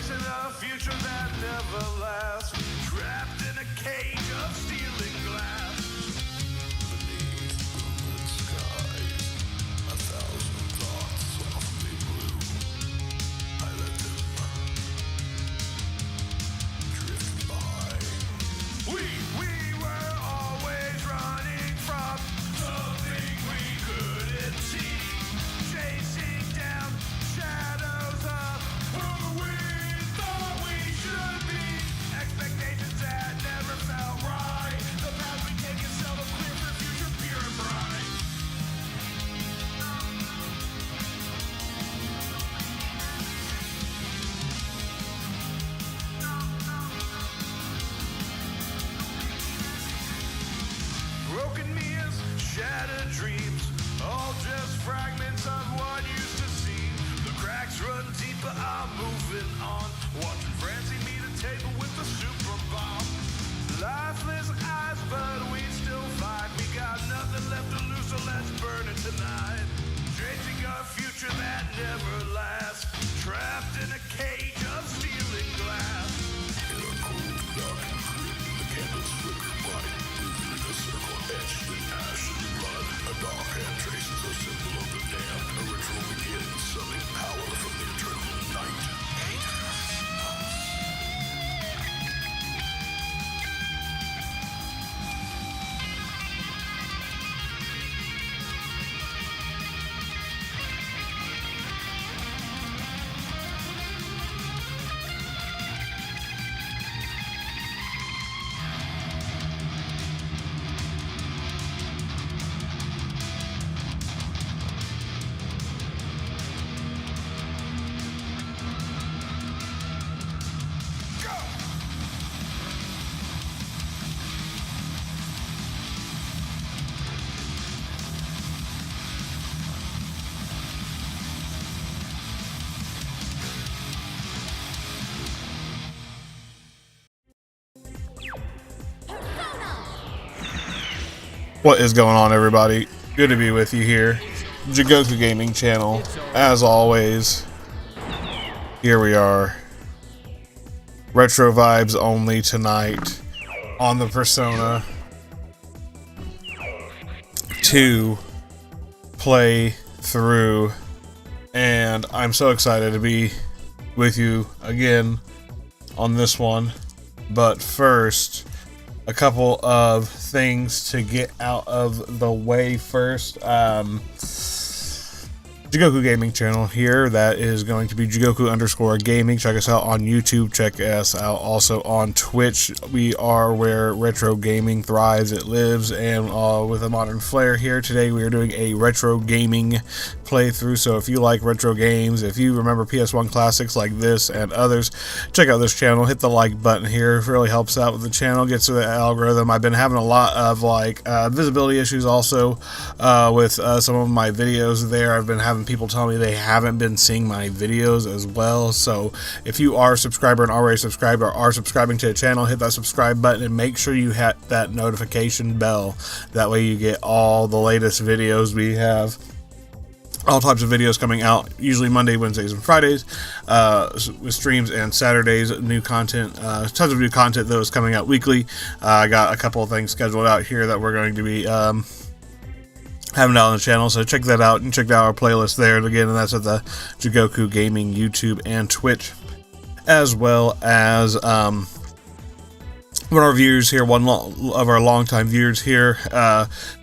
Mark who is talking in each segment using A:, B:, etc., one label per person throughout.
A: Chasing a future that never lasts, trapped in a cage of steel and glass. Beneath moonlit skies, 1,000 thoughts softly bloom. I let them drift by. We were always running from something we couldn't see, chasing down shadows of who we thought we should be. Expectations that never felt right. The path we take is seldom clear for future pure and bright. Broken mirrors, shattered dreams, all just fragments of what used to seem. The cracks run deeper, I'm moving on, watching Francie meet a table with the super bomb. Lifeless eyes, but we still fight. We got nothing left to lose, so let's burn it tonight. Chasing a future that never lasts, trapped in a cage of steel and glass. In a cold dark crypt, the candles flicker bright, revealing a circle etched in ash and blood. A dark hand traces a symbol of the damned. A ritual begins, summoning power from the eternal night.
B: What is going on, everybody? Good to be with you here. Jigoku Gaming Channel. As always, here we are. Retro vibes only tonight on the Persona 2 play through. And I'm so excited to be with you again on this one. But first, a couple of things to get out of the way first. Jigoku Gaming Channel here. That is going to be Jigoku_gaming. Check us out on YouTube. Check us out also on Twitch. We are where retro gaming thrives, it lives, and with a modern flair here. Today we are doing a retro gaming playthrough. So if you like retro games, if you remember PS1 classics like this and others, check out this channel. Hit the like button here. It really helps out with the channel, gets to the algorithm. I've been having a lot of visibility issues also with some of my videos there. I've been having people tell me they haven't been seeing my videos as well. So if you are a subscriber and already subscribed or are subscribing to the channel, hit that subscribe button and make sure you hit that notification bell. That way you get all the latest videos. We have all types of videos coming out, usually Monday, Wednesdays, and Fridays, with streams, and Saturdays, new content, tons of new content that is coming out weekly. I got a couple of things scheduled out here that we're going to be having it on the channel, so check that out and check out our playlist there. And again, that's at the Jigoku Gaming YouTube and Twitch, as well as one of our viewers here, one of our longtime viewers here,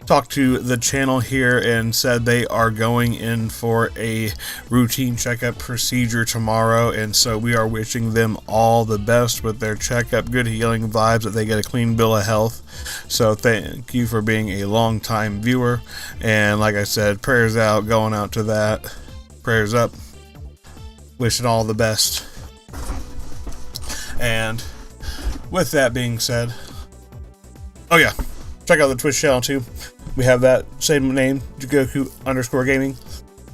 B: talked to the channel here and said they are going in for a routine checkup procedure tomorrow, and so we are wishing them all the best with their checkup, good healing vibes, that they get a clean bill of health. So thank you for being a long-time viewer, and like I said, prayers out, going out to that, prayers up, wishing all the best. And with that being said, oh yeah, check out the Twitch channel too. We have that same name, Jigoku_gaming.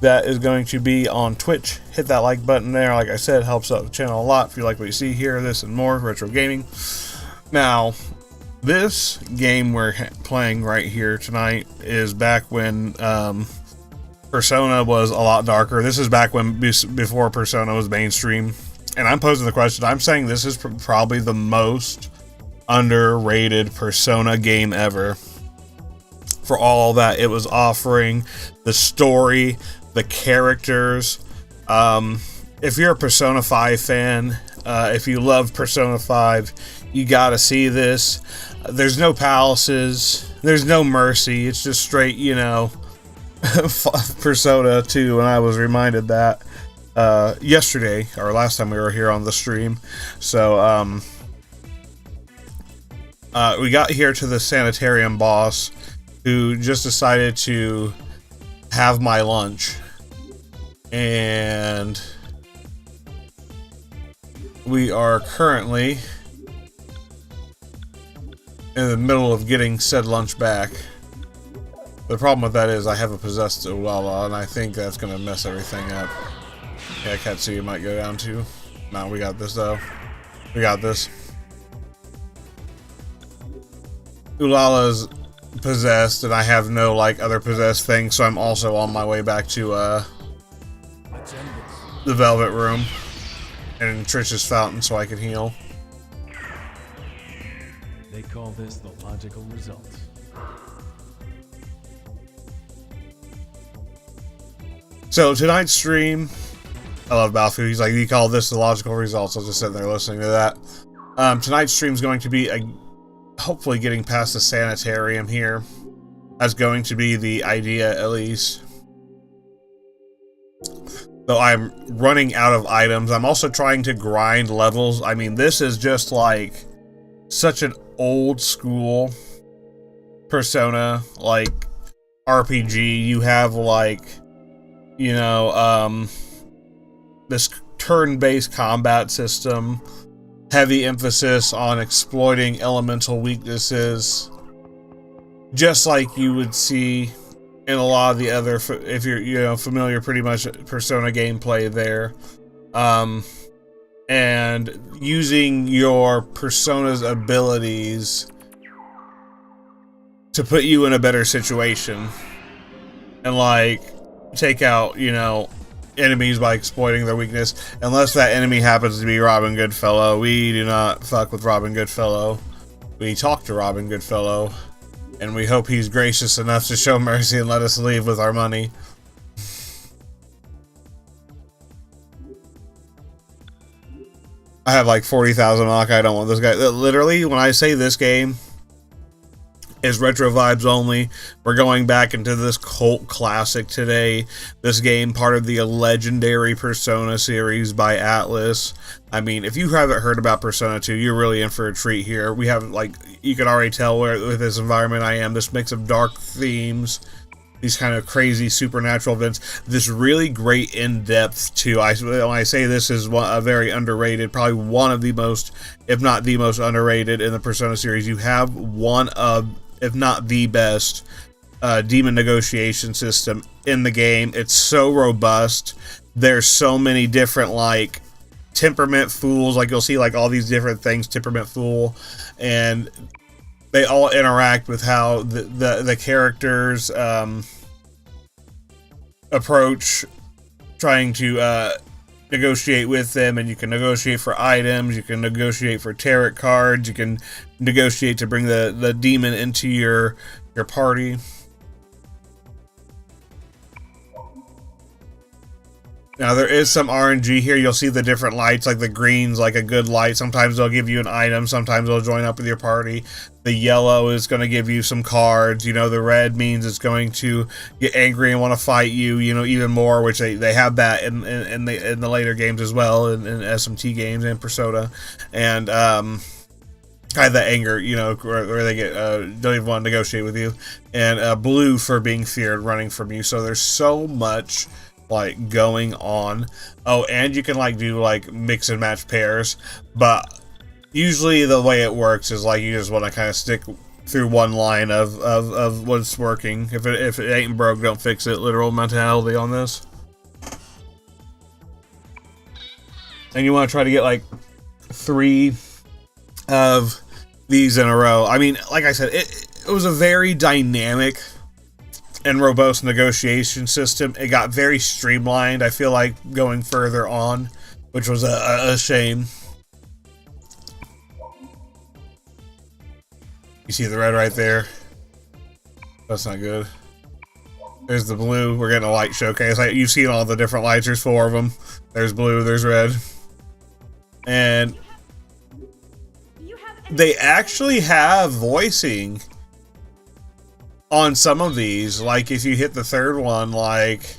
B: That is going to be on Twitch. Hit that like button there. Like I said, helps out the channel a lot. If you like what you see here, this and more, retro gaming. Now, this game we're playing right here tonight is back when Persona was a lot darker. This is back when, before Persona was mainstream. and I'm posing the question, I'm saying this is probably the most underrated Persona game ever. For all that it was offering, the story, the characters. If you're a Persona 5 fan, if you love Persona 5, you gotta see this. There's no palaces, there's no mercy, it's just straight, you know, Persona 2, and I was reminded that yesterday, or last time we were here on the stream. So, we got here to the sanitarium boss, who just decided to have my lunch. And we are currently in the middle of getting said lunch back. The problem with that is I have a possessed Ulala, and I think that's going to mess everything up. Yeah, Katsuya might go down too. No, we got this though. We got this. Ulala's possessed, and I have no like other possessed things, so I'm also on my way back to the Velvet Room and Trish's fountain so I can heal.
C: They call this the logical result.
B: So tonight's stream, I love Balfu. He's like, you call this the logical results. I was just sitting there listening to that. Tonight's stream is going to be hopefully getting past the sanitarium here. That's going to be the idea, at least. Though I'm running out of items. I'm also trying to grind levels. I mean, this is just like such an old school Persona like RPG. You have like, you know, this turn-based combat system, heavy emphasis on exploiting elemental weaknesses, just like you would see in a lot of the other, if you're, you know, familiar pretty much Persona gameplay there. And using your Persona's abilities to put you in a better situation. And like, take out, you know, enemies by exploiting their weakness. Unless that enemy happens to be Robin Goodfellow. We do not fuck with Robin Goodfellow. We talk to Robin Goodfellow. And we hope he's gracious enough to show mercy and let us leave with our money. I have like 40,000 Makai. I don't want this guy. Literally, when I say this game is retro vibes only, we're going back into this cult classic today. This game, part of the legendary Persona series by Atlas. I mean, if you haven't heard about Persona 2, you're really in for a treat here. We have, like, you can already tell where with this environment I am. This mix of dark themes, these kind of crazy supernatural events, this really great in-depth too. When I say this is a very underrated, probably one of the most, if not the most underrated in the Persona series. You have one of, if not the best, demon negotiation system in the game. It's so robust. There's so many different, like, temperament fools. Like, you'll see, like, all these different things, temperament fool, and they all interact with how the characters approach trying to negotiate with them. And you can negotiate for items, you can negotiate for tarot cards, you can negotiate to bring the demon into your party. Now, there is some RNG here. You'll see the different lights, like the green's like a good light. Sometimes they'll give you an item. Sometimes they'll join up with your party. The yellow is going to give you some cards. You know, the red means it's going to get angry and want to fight you, you know, even more, which they have that in the later games as well, in SMT games and Persona. And, kind of that anger, you know, where they get, don't even want to negotiate with you. And, blue for being feared, running from you. So there's so much, like, going on. Oh, and you can, like, do, like, mix and match pairs, but usually the way it works is, like, you just want to kind of stick through one line of what's working. If it ain't broke, don't fix it. Literal mentality on this. And you want to try to get, like, 3 of these in a row. I mean, like I said, it was a very dynamic and robust negotiation system. It got very streamlined, I feel like, going further on. which was a shame. You see the red right there? That's not good. There's the blue. We're getting a light showcase. You've seen all the different lights. There's 4 of them. There's blue, there's red. And they actually have voicing on some of these. Like if you hit the 3rd one, like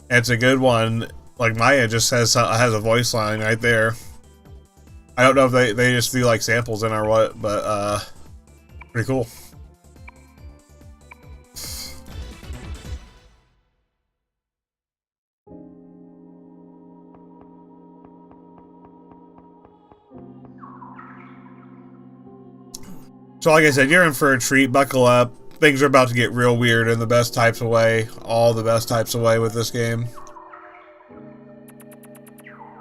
B: it's a good one. Like Maya just has a voice line right there. I don't know if they just do like samples in or what, but pretty cool. So like I said, you're in for a treat. Buckle up. Things are about to get real weird in the best types of way. All the best types of way with this game.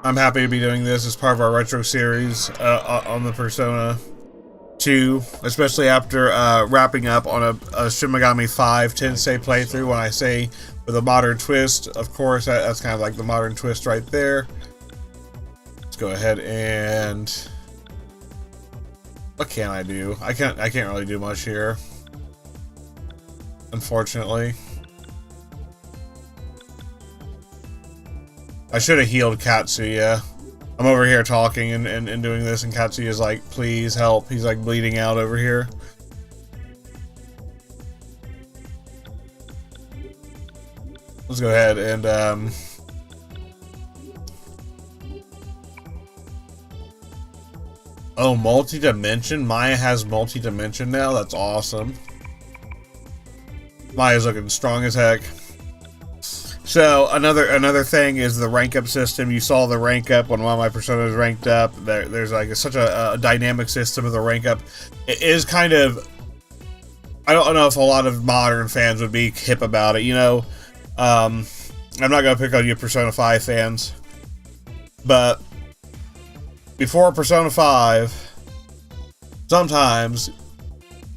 B: I'm happy to be doing this as part of our retro series on the Persona 2, especially after wrapping up on a Shin Megami 5 Tensei playthrough. When I say with a modern twist, of course, that's kind of like the modern twist right there. Let's go ahead and... what can I do? I can't really do much here, unfortunately. I should have healed Katsuya. I'm over here talking and doing this, and Katsuya's like, please help. He's like bleeding out over here. Let's go ahead and oh, multi-dimension? Maya has multi-dimension now? That's awesome. Maya's looking strong as heck. So, another thing is the rank up system. You saw the rank up when one of my personas ranked up. There's like such a dynamic system of the rank up. It is kind of... I don't know if a lot of modern fans would be hip about it, you know? I'm not going to pick on you Persona 5 fans. But... before Persona 5, sometimes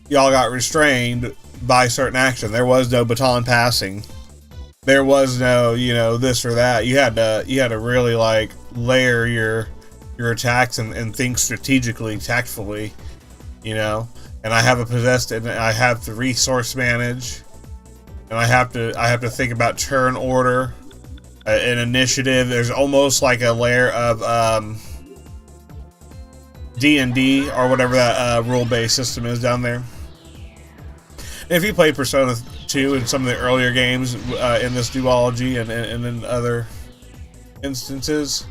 B: y'all got restrained by certain action. There was no baton passing. There was no, you know, this or that. You had to really like layer your attacks and think strategically, tactfully, you know. And I have a possessed, and I have to resource manage, and I have to think about turn order, an initiative. There's almost like a layer of D&D or whatever that rule-based system is down there. And if you play Persona 2 and some of the earlier games in this duology and in other instances,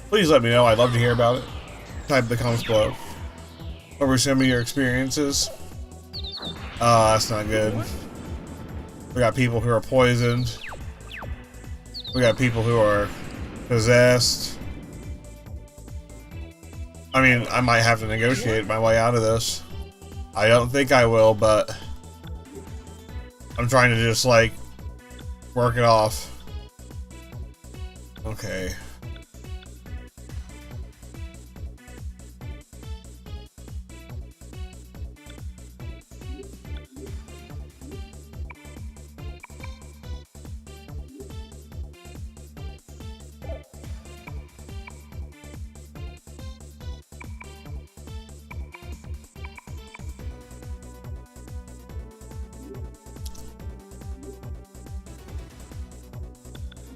B: please let me know. I'd love to hear about it. Type in the comments below. Over some of your experiences. Oh, that's not good. We got people who are poisoned. We got people who are possessed. I mean, I might have to negotiate my way out of this. I don't think I will, but I'm trying to just, like, work it off. Okay.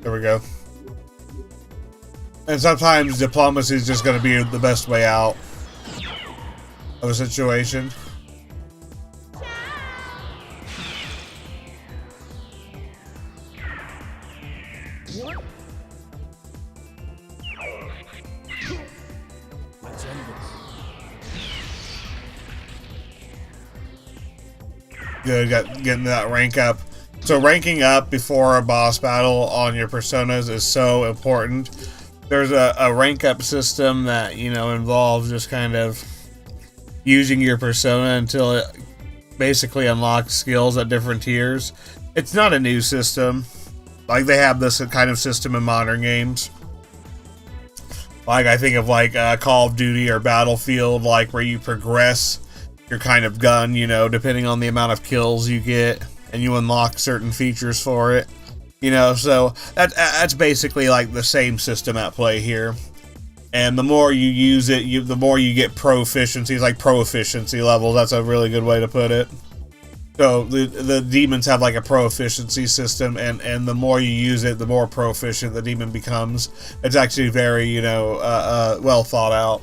B: There we go. And sometimes diplomacy is just going to be the best way out of a situation.
C: Let's end this.
B: Good, getting that rank up. So ranking up before a boss battle on your personas is so important. There's a rank up system that, you know, involves just kind of using your persona until it basically unlocks skills at different tiers. It's not a new system. Like, they have this kind of system in modern games. Like, I think of like Call of Duty or Battlefield, like where you progress your kind of gun, you know, depending on the amount of kills you get, and you unlock certain features for it, you know. So that's basically like the same system at play here. And the more you use it, the more you get proficiencies, like proficiency levels. That's a really good way to put it. So the demons have like a proficiency system, and the more you use it, the more proficient the demon becomes. It's actually very, you know, well thought out.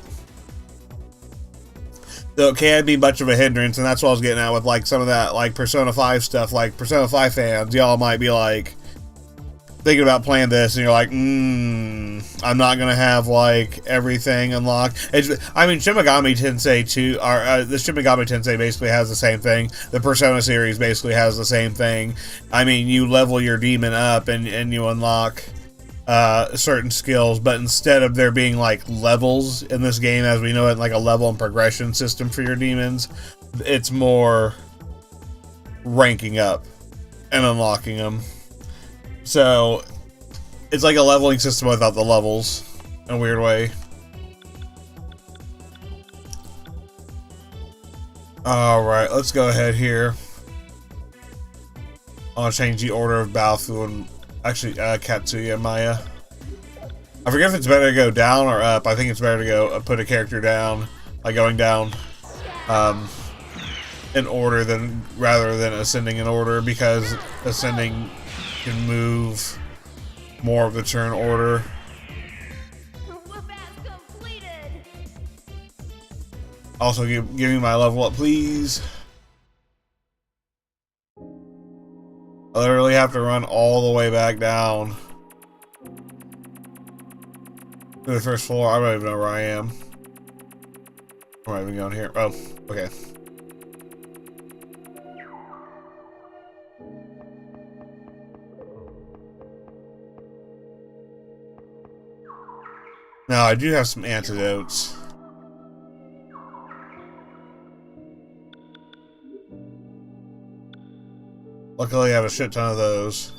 B: So it can be much of a hindrance, and that's what I was getting at with like some of that like Persona 5 stuff. Like Persona 5 fans, y'all might be like thinking about playing this, and you're like, I'm not gonna have like everything unlocked. I mean, Shin Megami Tensei 2, or the Shin Megami Tensei basically has the same thing. The Persona series basically has the same thing. I mean, you level your demon up and you unlock certain skills, but instead of there being like levels in this game as we know it, like a level and progression system for your demons, it's more ranking up and unlocking them. So it's like a leveling system without the levels in a weird way. Alright, let's go ahead here. I'll change the order of Balfu and actually Katsuya and Maya. I forget if it's better to go down or up. I think it's better to go put a character down, like going down in order rather than ascending in order, because ascending can move more of the turn order. Also, give me my level up, please. I literally have to run all the way back down to the first floor. I don't even know where I am. Where am I even going here? Oh, okay. Now, I do have some antidotes. Luckily, I have a shit ton of those.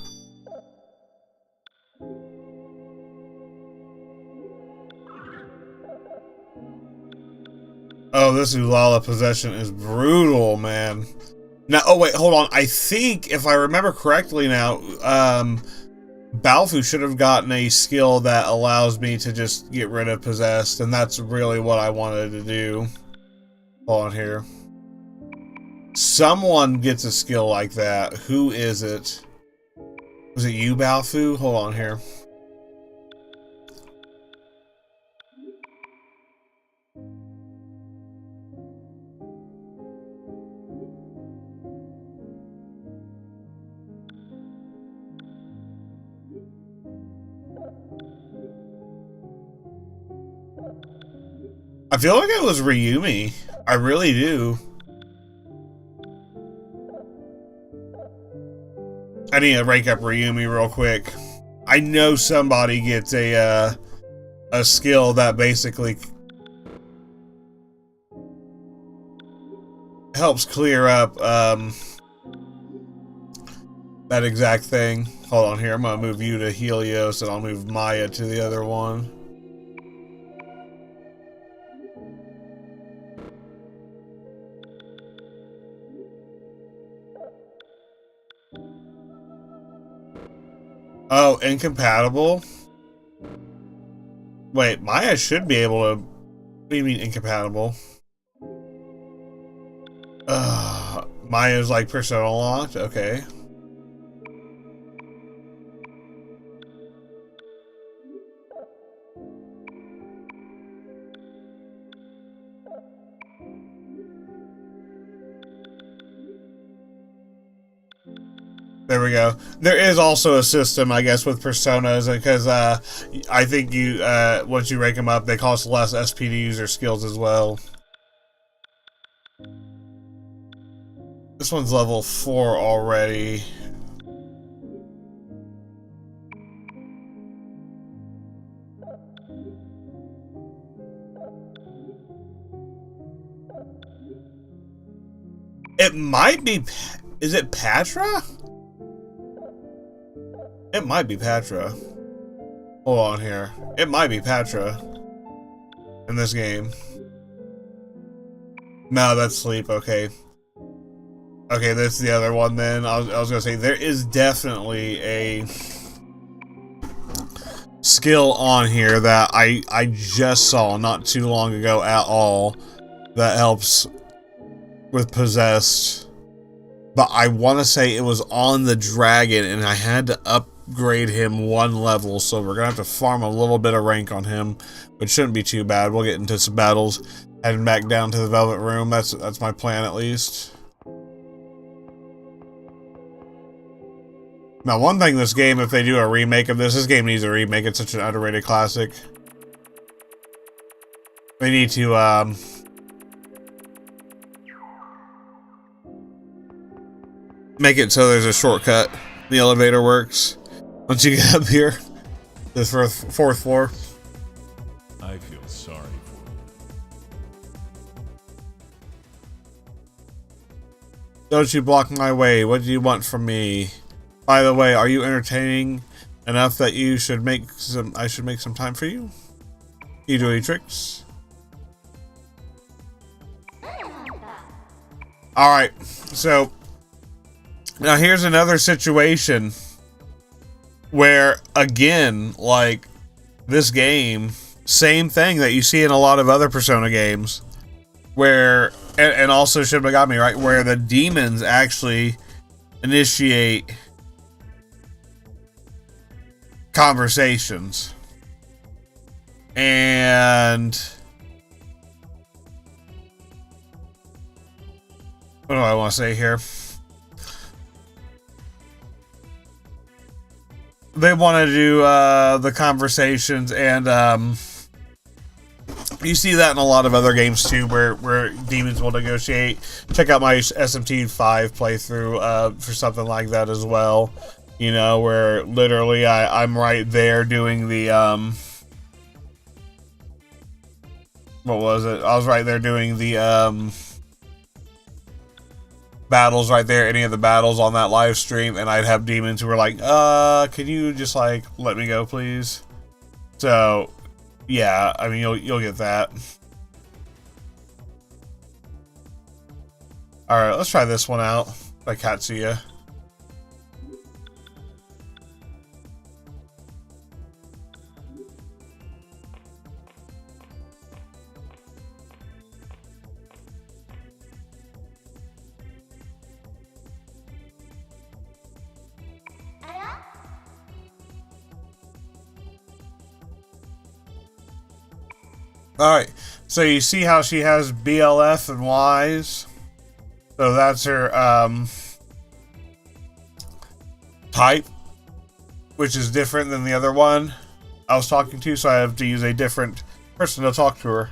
B: Oh, this Ulala possession is brutal, man. Now, oh wait, hold on. I think, if I remember correctly now, Balfu should have gotten a skill that allows me to just get rid of possessed, and that's really what I wanted to do. Hold on here. Someone gets a skill like that. Who is it? Was it you, Balfu? Hold on here. I feel like it was Ryumi. I really do. I need to rank up Ryumi real quick. I know somebody gets a skill that basically helps clear up that exact thing. Hold on here. I'm gonna move you to Helios, and I'll move Maya to the other one. Oh, incompatible? Wait, Maya should be able to... What do you mean incompatible? Maya's like persona locked? Okay. There we go. There is also a system, I guess, with personas, because I think you once you rank them up, they cost less SP to use their skills as well. This one's level 4 already. It might be... Is it Patra? It might be Patra. Hold on here. It might be Patra in this game. No, that's Sleep. Okay. Okay, that's the other one then. I was gonna say, there is definitely a skill on here that I just saw not too long ago at all that helps with possessed, but I want to say it was on the dragon and I had to upgrade him 1 level, so we're gonna have to farm a little bit of rank on him, which shouldn't be too bad. We'll get into some battles, heading back down to the Velvet Room. That's my plan, at least. Now, one thing this game, if they do a remake of this game needs a remake. It's such an underrated classic. They need to, make it so there's a shortcut. The elevator works once you get up here. The 4th floor.
C: I feel sorry for you.
B: Don't you block my way. What do you want from me? By the way, are you entertaining enough that I should make some time for you? You do any tricks? Alright, so now here's another situation where, again, like this game, same thing that you see in a lot of other Persona games, where, and also Shin Megami, right, where the demons actually initiate conversations. And what do I want to say here? They want to do the conversations, and you see that in a lot of other games too, where demons will negotiate. Check out my SMT5 playthrough for something like that as well. You know, where literally I'm right there doing the what was it? I was right there doing the battles right there, any of the battles on that live stream, and I'd have demons who were like, can you just like let me go, please? So yeah, I mean you'll get that. Alright, let's try this one out by Katsuya. Alright, so you see how she has BLF and Ys? So that's her type, which is different than the other one I was talking to, so I have to use a different person to talk to her.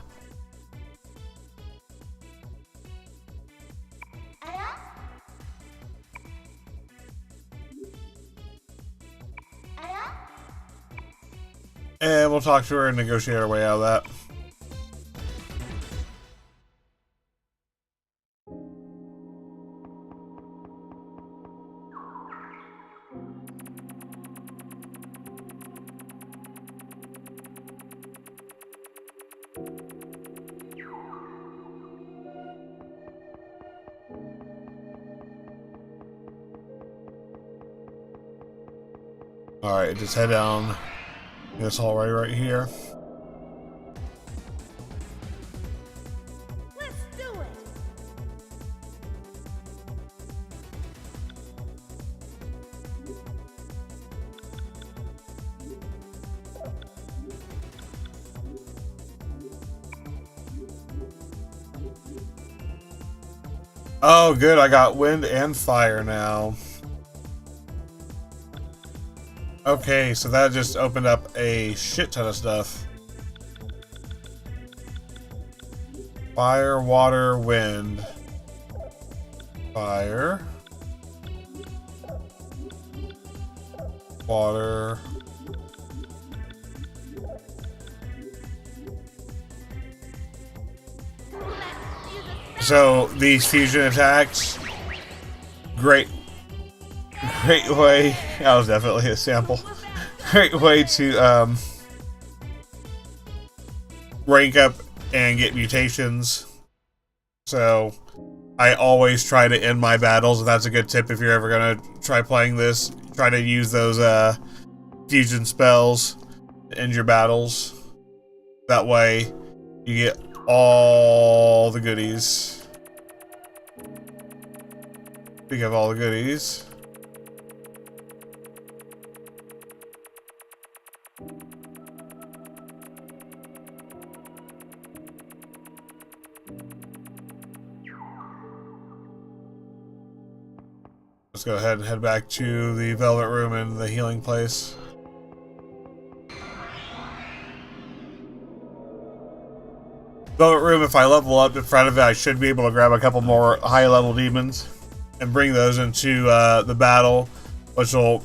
B: And we'll talk to her and negotiate our way out of that. Alright, just head down this hallway right here.
D: Let's do it.
B: Oh, good. I got wind and fire now. Okay, so that just opened up a shit ton of stuff. Fire, water, wind. Fire. Water. So these fusion attacks, great way. That was definitely a sample. Great way to rank up and get mutations. So I always try to end my battles, and that's a good tip if you're ever gonna try playing this. Try to use those fusion spells to end your battles. That way, you get all the goodies. Speaking of all the goodies. Let's go ahead and head back to the Velvet Room and the healing place. Velvet Room, if I level up in front of it, I should be able to grab a couple more high-level demons and bring those into the battle, which will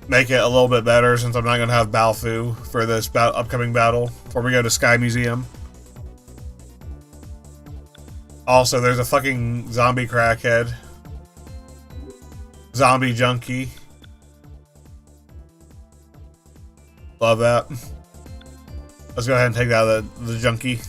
B: make it a little bit better since I'm not going to have Balfu for this upcoming battle before we go to Sky Museum. Also, there's a fucking zombie crackhead. Zombie junkie. Love that. Let's go ahead and take out the junkie.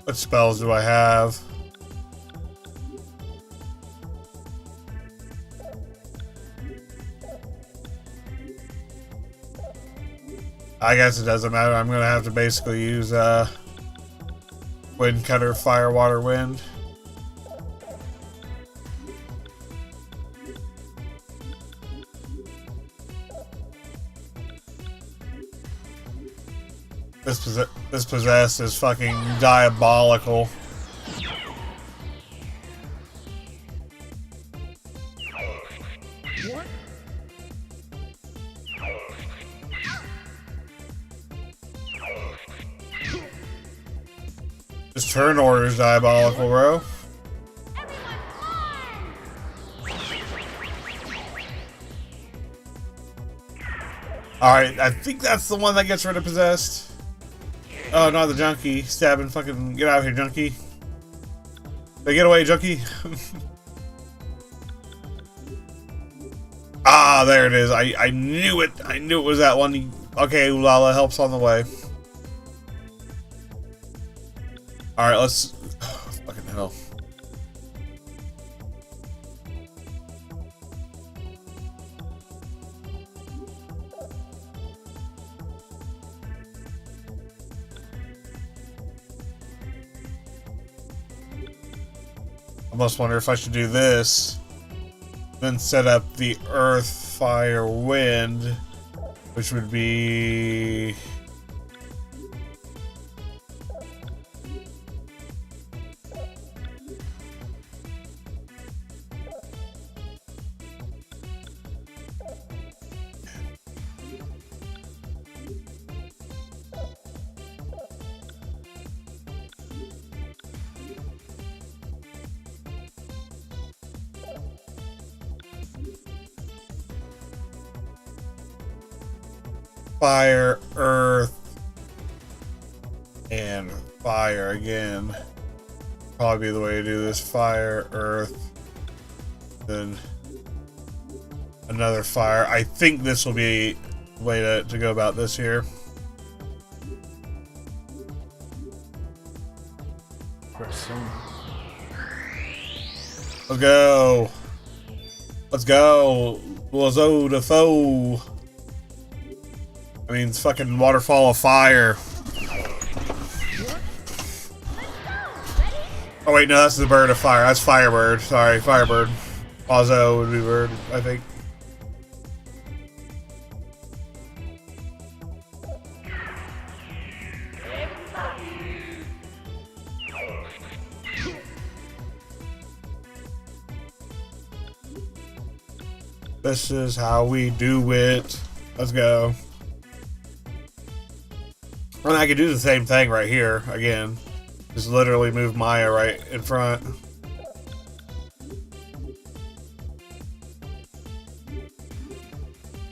B: What spells do I have? I guess it doesn't matter. I'm gonna have to basically use Wind Cutter, Fire, Water, Wind. This possessed is fucking diabolical.
A: What?
B: This turn order is diabolical, bro. Alright, I think that's the one that gets rid of possessed. Oh, not the junkie. Stabbing fucking... Get out of here, junkie. Hey, get away, junkie. Ah, there it is. I knew it. I knew it was that one. Okay, Ulala, help's on the way. Alright, let's... Oh, fucking hell. I almost wonder if I should do this, then set up the Earth, Fire, Wind, which would be... Fire, Earth, and Fire again. Probably be the way to do this. Fire, Earth, then another Fire. I think this will be the way to go about this here. Let's go. Let's go. Lazo the foe. I mean, it's fucking waterfall of fire. Oh wait, no, that's the bird of fire. That's Firebird. Sorry, Firebird. Lazo would be bird, I think. This is how we do it. Let's go. And I could do the same thing right here, again. Just literally move Maya right in front.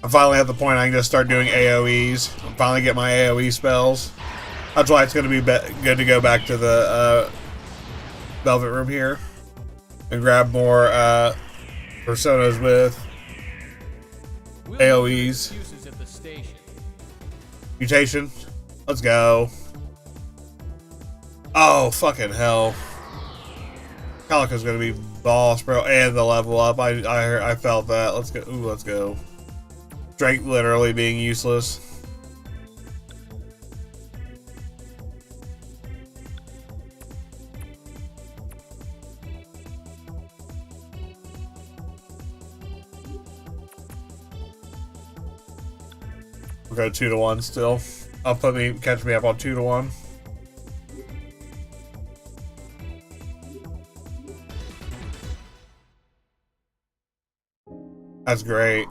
B: I'm finally at the point I can just start doing AoEs. I'm finally get my AoE spells. That's why it's going to be good to go back to the Velvet Room here. And grab more personas with AoEs. Mutation. Let's go. Oh, fucking hell. Calico's gonna be boss, bro, and the level up. I felt that. Let's go. Ooh, let's go. Strength literally being useless. We'll go 2-1 still. I'll catch me up on 2-1. That's great.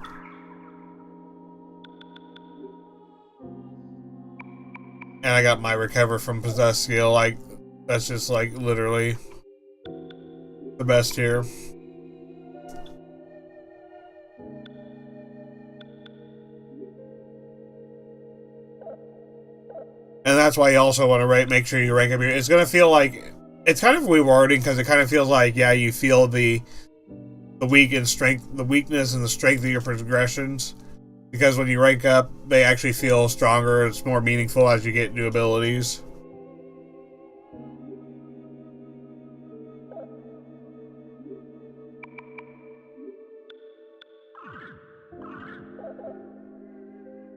B: And I got my recover from possessed skill. Like, that's just like literally the best here. And that's why you also want to make sure you rank up your. It's gonna feel like it's kind of rewarding because it kind of feels like, yeah, you feel the weakness and the strength of your progressions. Because when you rank up, they actually feel stronger. It's more meaningful as you get new abilities.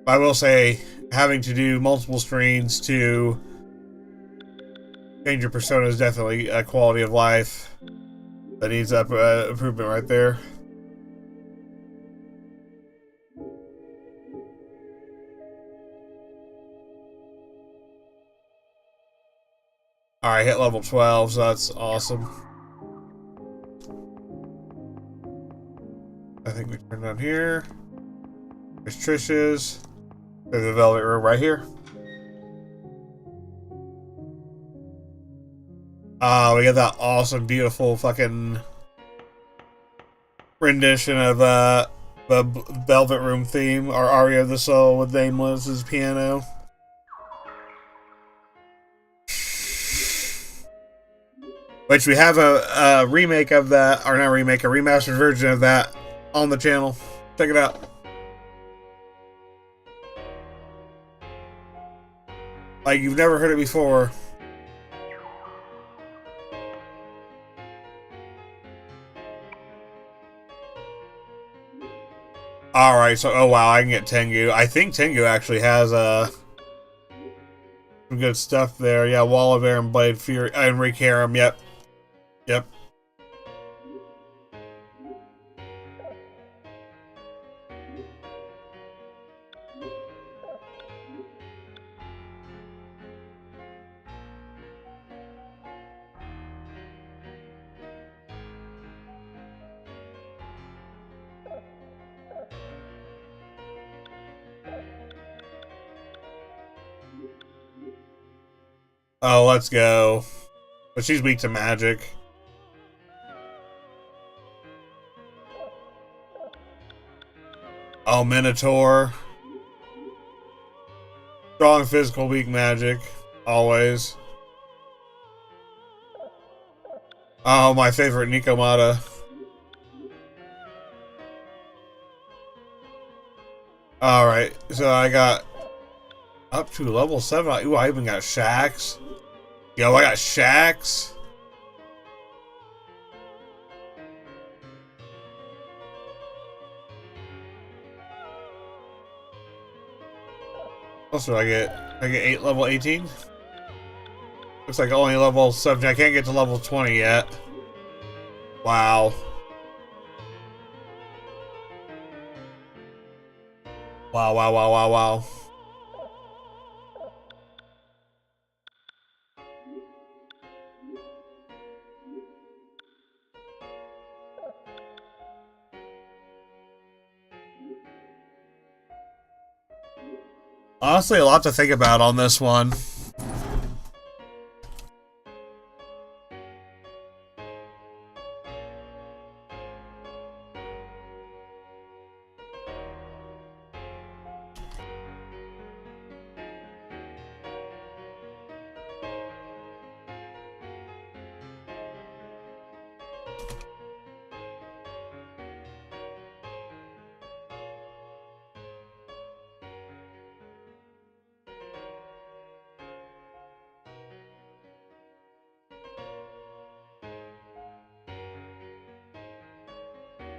B: I will say, having to do multiple screens to change your persona is definitely a quality of life that needs improvement right there. Alright, hit level 12, so that's awesome. I think we turn down here. There's Trish's. There's the velvet room right here. We got that awesome, beautiful fucking rendition of the Velvet Room theme, or Aria of the Soul with Nameless's piano. Which we have a remake of that, or not remake, a remastered version of that on the channel. Check it out. Like you've never heard it before. Alright, so, oh wow, I can get Tengu. I think Tengu actually has some good stuff there. Yeah, Wall of Air and Blade Fury, and Rick Harem, yep. Yep. Oh, let's go. But she's weak to magic. Oh, Minotaur. Strong physical, weak magic. Always. Oh, my favorite Nikomata. Alright, so I got up to level 7. Ooh, I even got Shax. Yo, I got Shax. What do I get? I get level 18? Looks like only level 17. I can't get to level 20 yet. Wow. Wow, wow, wow, wow, wow. Honestly, a lot to think about on this one.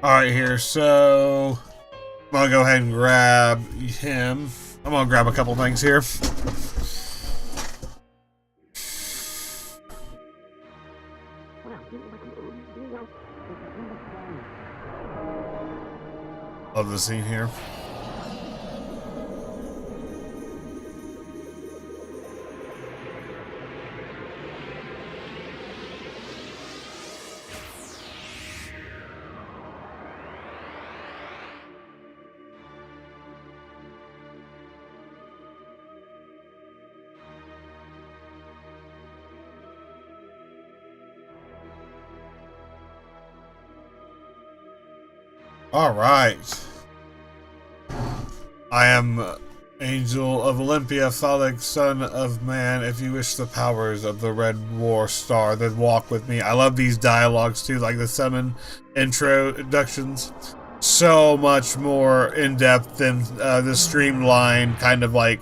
B: Alright, here, so I'm gonna go ahead and grab him. I'm gonna grab a couple things here. Love the scene here. All right. I am Angel of Olympia, Phallic, son of man. If you wish the powers of the Red War Star, then walk with me. I love these dialogues too, like the summon introductions. So much more in depth than the streamlined kind of like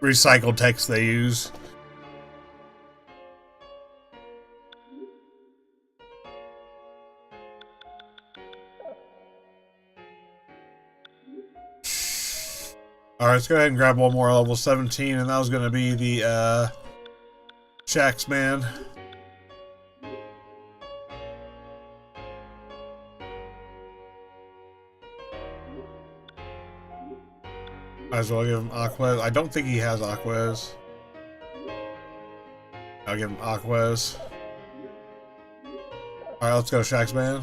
B: recycled text they use. Alright, let's go ahead and grab one more level 17, and that was going to be the Shax Man. Might as well give him Aquez. I don't think he has Aquez. I'll give him Aquez. Alright, let's go Shax Man.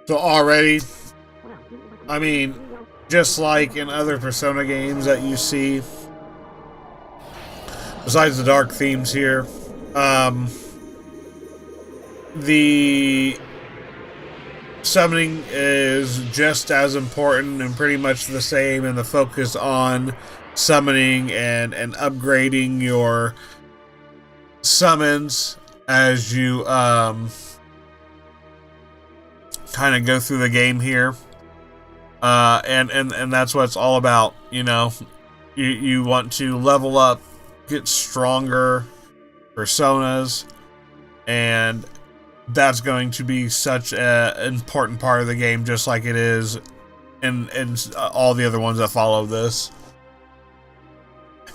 B: So already, I mean, just like in other Persona games that you see, besides the dark themes here, the summoning is just as important and pretty much the same, and the focus on summoning and upgrading your summons as you kind of go through the game here, and that's what it's all about. You know, you want to level up, get stronger personas, and that's going to be such an important part of the game, just like it is in all the other ones that follow this.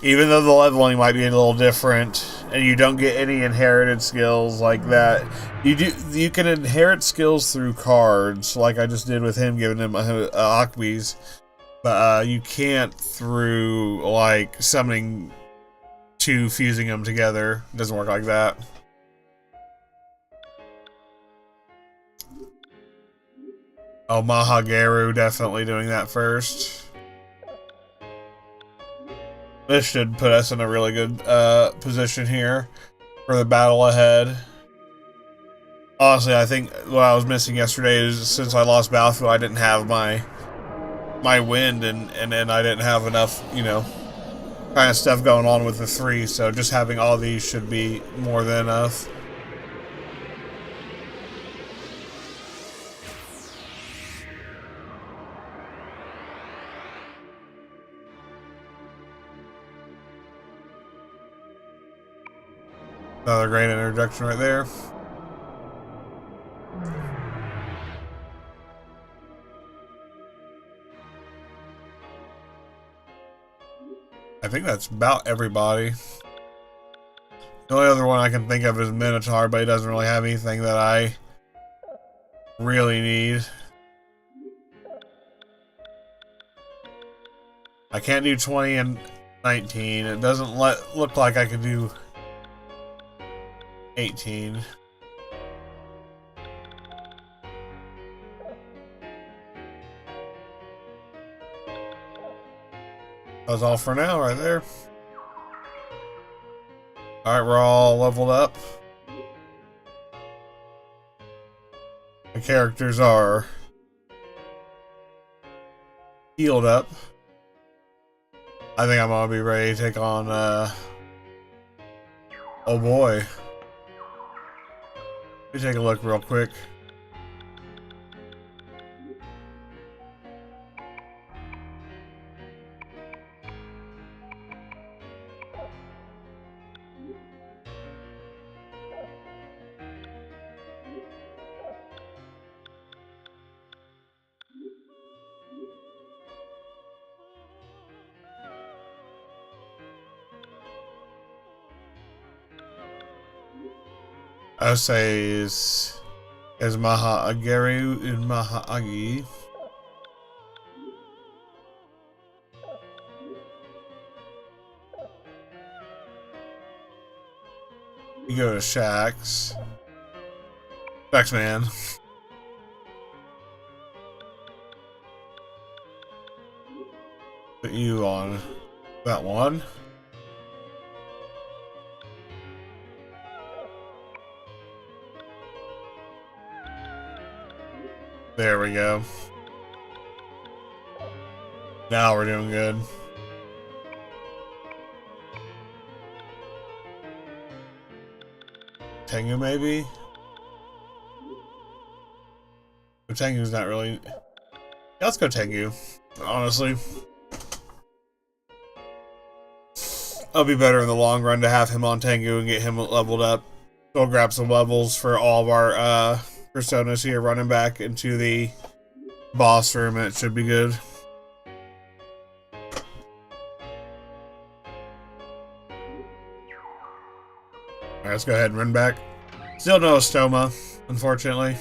B: Even though the leveling might be a little different, and you don't get any inherited skills like that, you can inherit skills through cards, like I just did with him, giving him Akbi's, but you can't through like summoning two, fusing them together. It doesn't work like that. Oh, Mahagaru definitely doing that first. This should put us in a really good position here for the battle ahead. Honestly, I think what I was missing yesterday is since I lost Battlefield, I didn't have my wind, and then I didn't have enough, you know, kind of stuff going on with the 3. So just having all these should be more than enough. Another great introduction right there. I think that's about everybody. The only other one I can think of is Minotaur, but he doesn't really have anything that I really need. I can't do 20 and 19. It doesn't look like I can do 18. That's all for now right there. Alright, we're all leveled up. The characters are healed up. I think I'm gonna be ready to take on oh boy. Let me take a look real quick. I say is Maha Agaru in Maha Agi. You go to Shax. Shax man. Put you on that one. There we go. Now we're doing good. Tengu maybe? But Tengu's not really... Yeah, let's go Tengu, honestly. It'll be better in the long run to have him on Tengu and get him leveled up. We'll grab some levels for all of our personas here, running back into the boss room, and it should be good. Alright, let's go ahead and run back. Still no Stoma, unfortunately.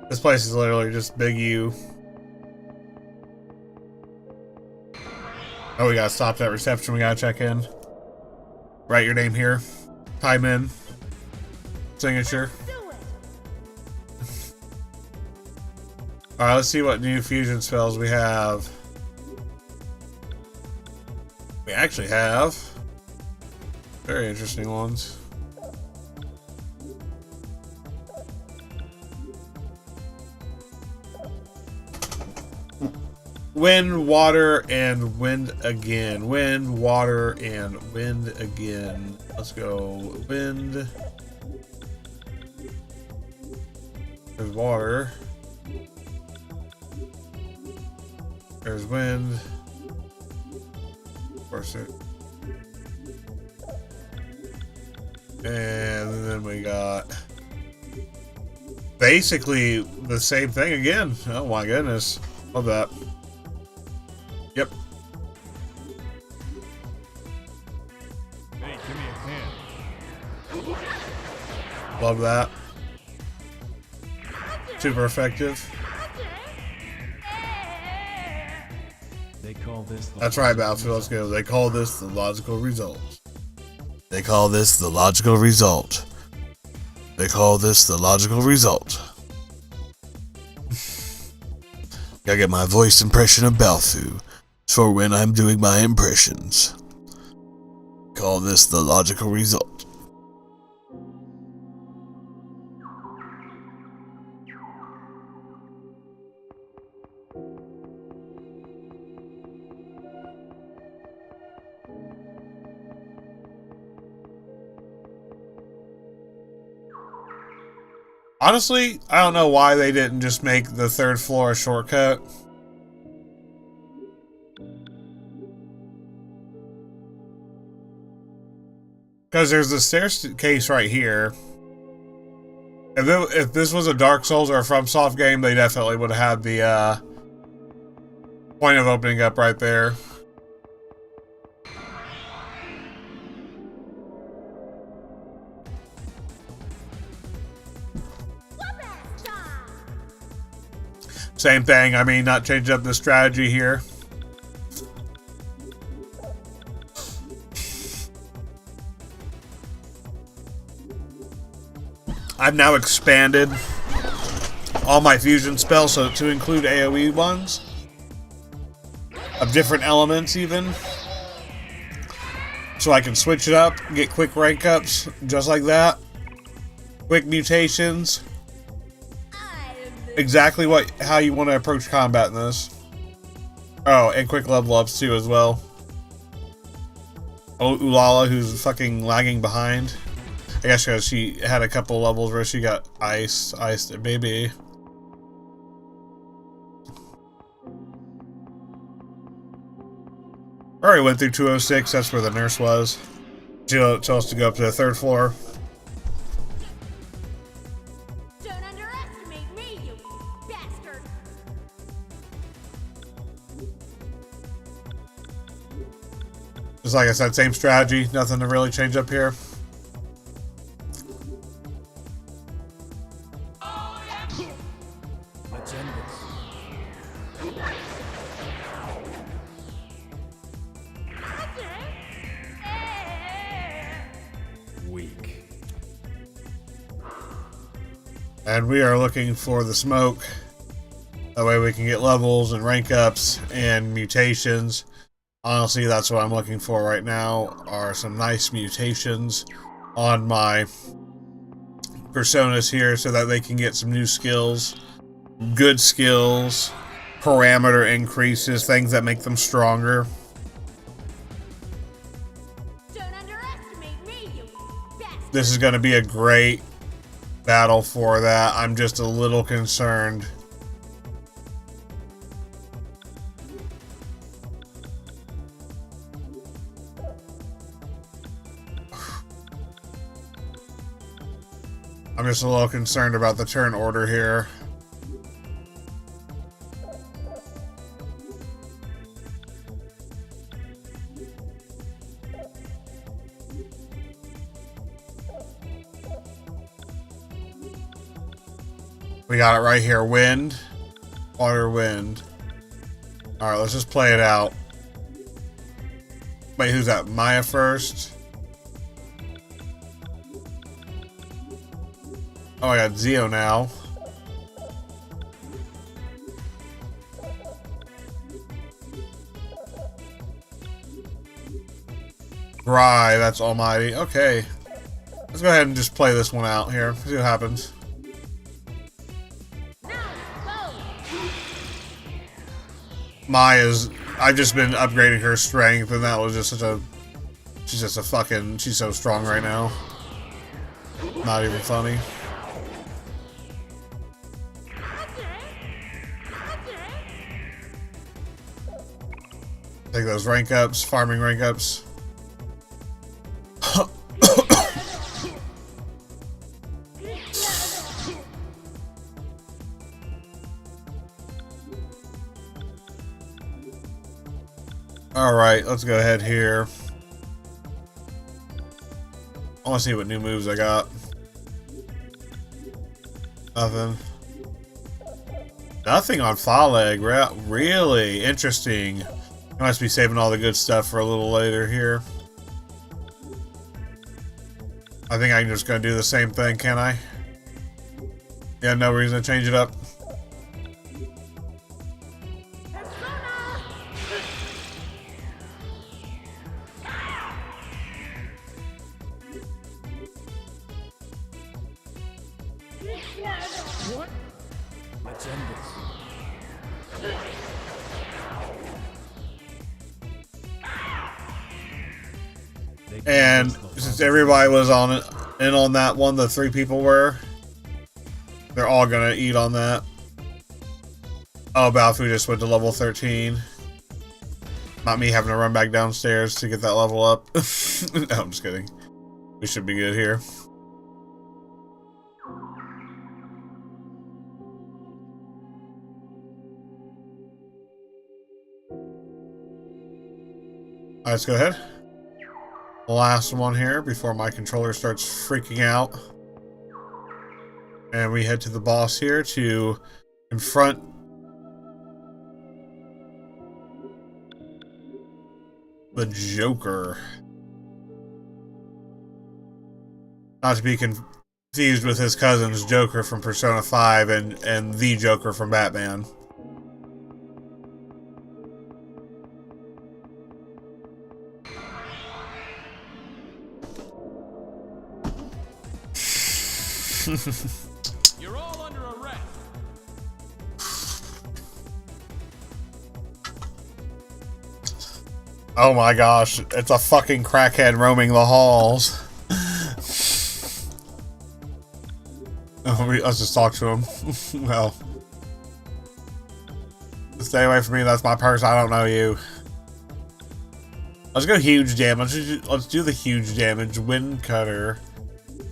B: This place is literally just Big U. Oh, we gotta stop at reception. We gotta check in. Write your name here. Time in. Signature. Alright, let's see what new fusion spells we have. We actually have very interesting ones. Wind, water, and wind again. Wind, water, and wind again. Let's go. Wind. There's water. There's wind. Of course it. And then we got basically the same thing again. Oh my goodness. Love that. Yep.
C: Hey, give me a hand.
B: Love that. Super effective.
C: They call this the
B: That's right, Battlefield. Let's go. They call this the logical result. They call this the logical result. They call this the logical result. Gotta get my voice impression of Balthu for when I'm doing my impressions. Call this the logical result. Honestly, I don't know why they didn't just make the third floor a shortcut. Because there's the staircase right here. If this was a Dark Souls or a FromSoft game, they definitely would have had the point of opening up right there. Same thing, I mean, not change up the strategy here. I've now expanded all my fusion spells so to include AoE ones of different elements even. So I can switch it up, get quick rank ups just like that. Quick mutations. Exactly how you want to approach combat in this. Oh, and quick level ups too as well. Oh, Ulala, who's fucking lagging behind. I guess because she had a couple levels where she got iced baby. Alright, went through 206, that's where the nurse was. She'll tell us to go up to the third floor. Just like I said, same strategy. Nothing to really change up here.
C: Weak.
B: And we are looking for the smoke. That way we can get levels and rank ups and mutations. Honestly, that's what I'm looking for right now, are some nice mutations on my personas here so that they can get some new skills, good skills, parameter increases, things that make them stronger.
D: Don't underestimate me, you bastard.
B: This is going to be a great battle for that. I'm just a little concerned. I'm just a little concerned about the turn order here. We got it right here. Wind, water, wind. Alright, let's just play it out. Wait, who's that? Maya first? Oh, I got Zeo now. Dry, that's almighty. Okay. Let's go ahead and just play this one out here. See what happens. Maya's... I've just been upgrading her strength, and that was just such a... She's just a fucking... She's so strong right now. Not even funny. Take those rank ups, farming rank ups. Alright, let's go ahead here. I want to see what new moves I got. Nothing. Nothing on Faleg. Really interesting. I must be saving all the good stuff for a little later here. I think I'm just going to do the same thing, can I? Yeah, no reason to change it up.
C: What? Let's end this.
B: And since everybody was on it, in on that one, the 3 people were, they're all gonna eat on that. Oh, Balfu just went to level 13. Not me having to run back downstairs to get that level up. No, I'm just kidding. We should be good here. Alright, let's go ahead. The last one here before my controller starts freaking out. And we head to the boss here to confront the Joker. Not to be confused with his cousin's Joker from Persona 5 and the Joker from Batman.
C: You're all under arrest.
B: Oh my gosh, it's a fucking crackhead roaming the halls. Let's just talk to him. Well, stay away from me, that's my purse, I don't know you. Let's go huge damage. Let's do the huge damage. Wind cutter.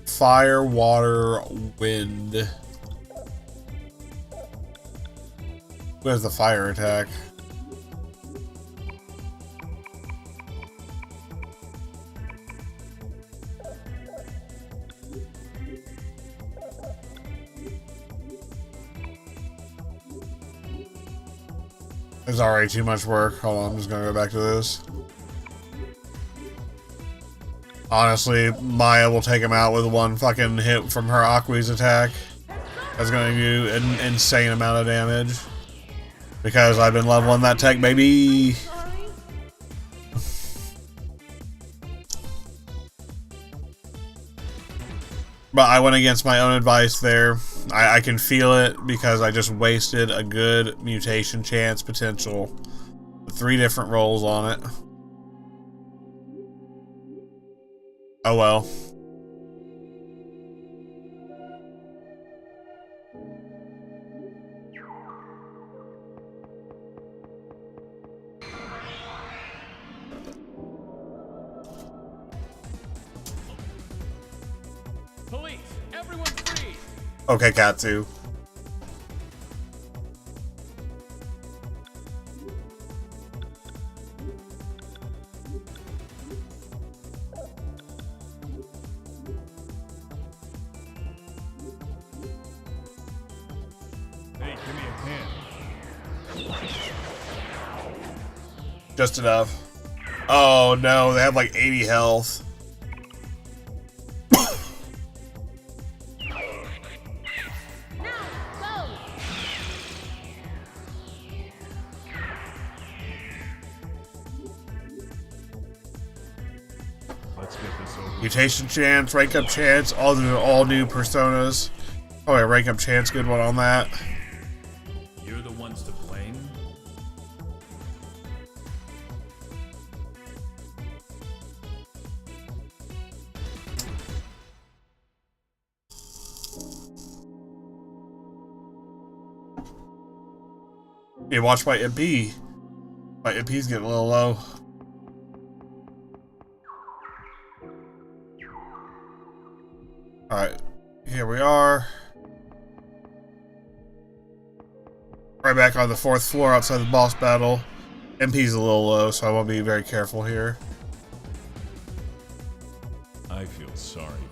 B: Fire, water, wind. Where's the fire attack? There's already too much work. Hold on, I'm just gonna go back to this. Honestly, Maya will take him out with one fucking hit from her Akui's attack. That's gonna do an insane amount of damage. Because I've been leveling that tech, baby!
D: Sorry.
B: But I went against my own advice there. I can feel it because I just wasted a good mutation chance potential. 3 different rolls on it. Oh well.
C: Police, everyone freeze!
B: Okay, Katsu.
C: Hey, give me a hand.
B: Just enough. Oh no, they have like 80 health.
D: Now, go.
C: Let's get this over.
B: Mutation chance, rank up chance, all new personas. Oh, yeah, rank up chance, good one on that.
C: You're the ones to blame?
B: Yeah, watch my MP. My MP's getting a little low. Alright, here we are. Right back on the 4th floor outside the boss battle. MP's a little low, so I want to be very careful here.
C: I feel sorry for you.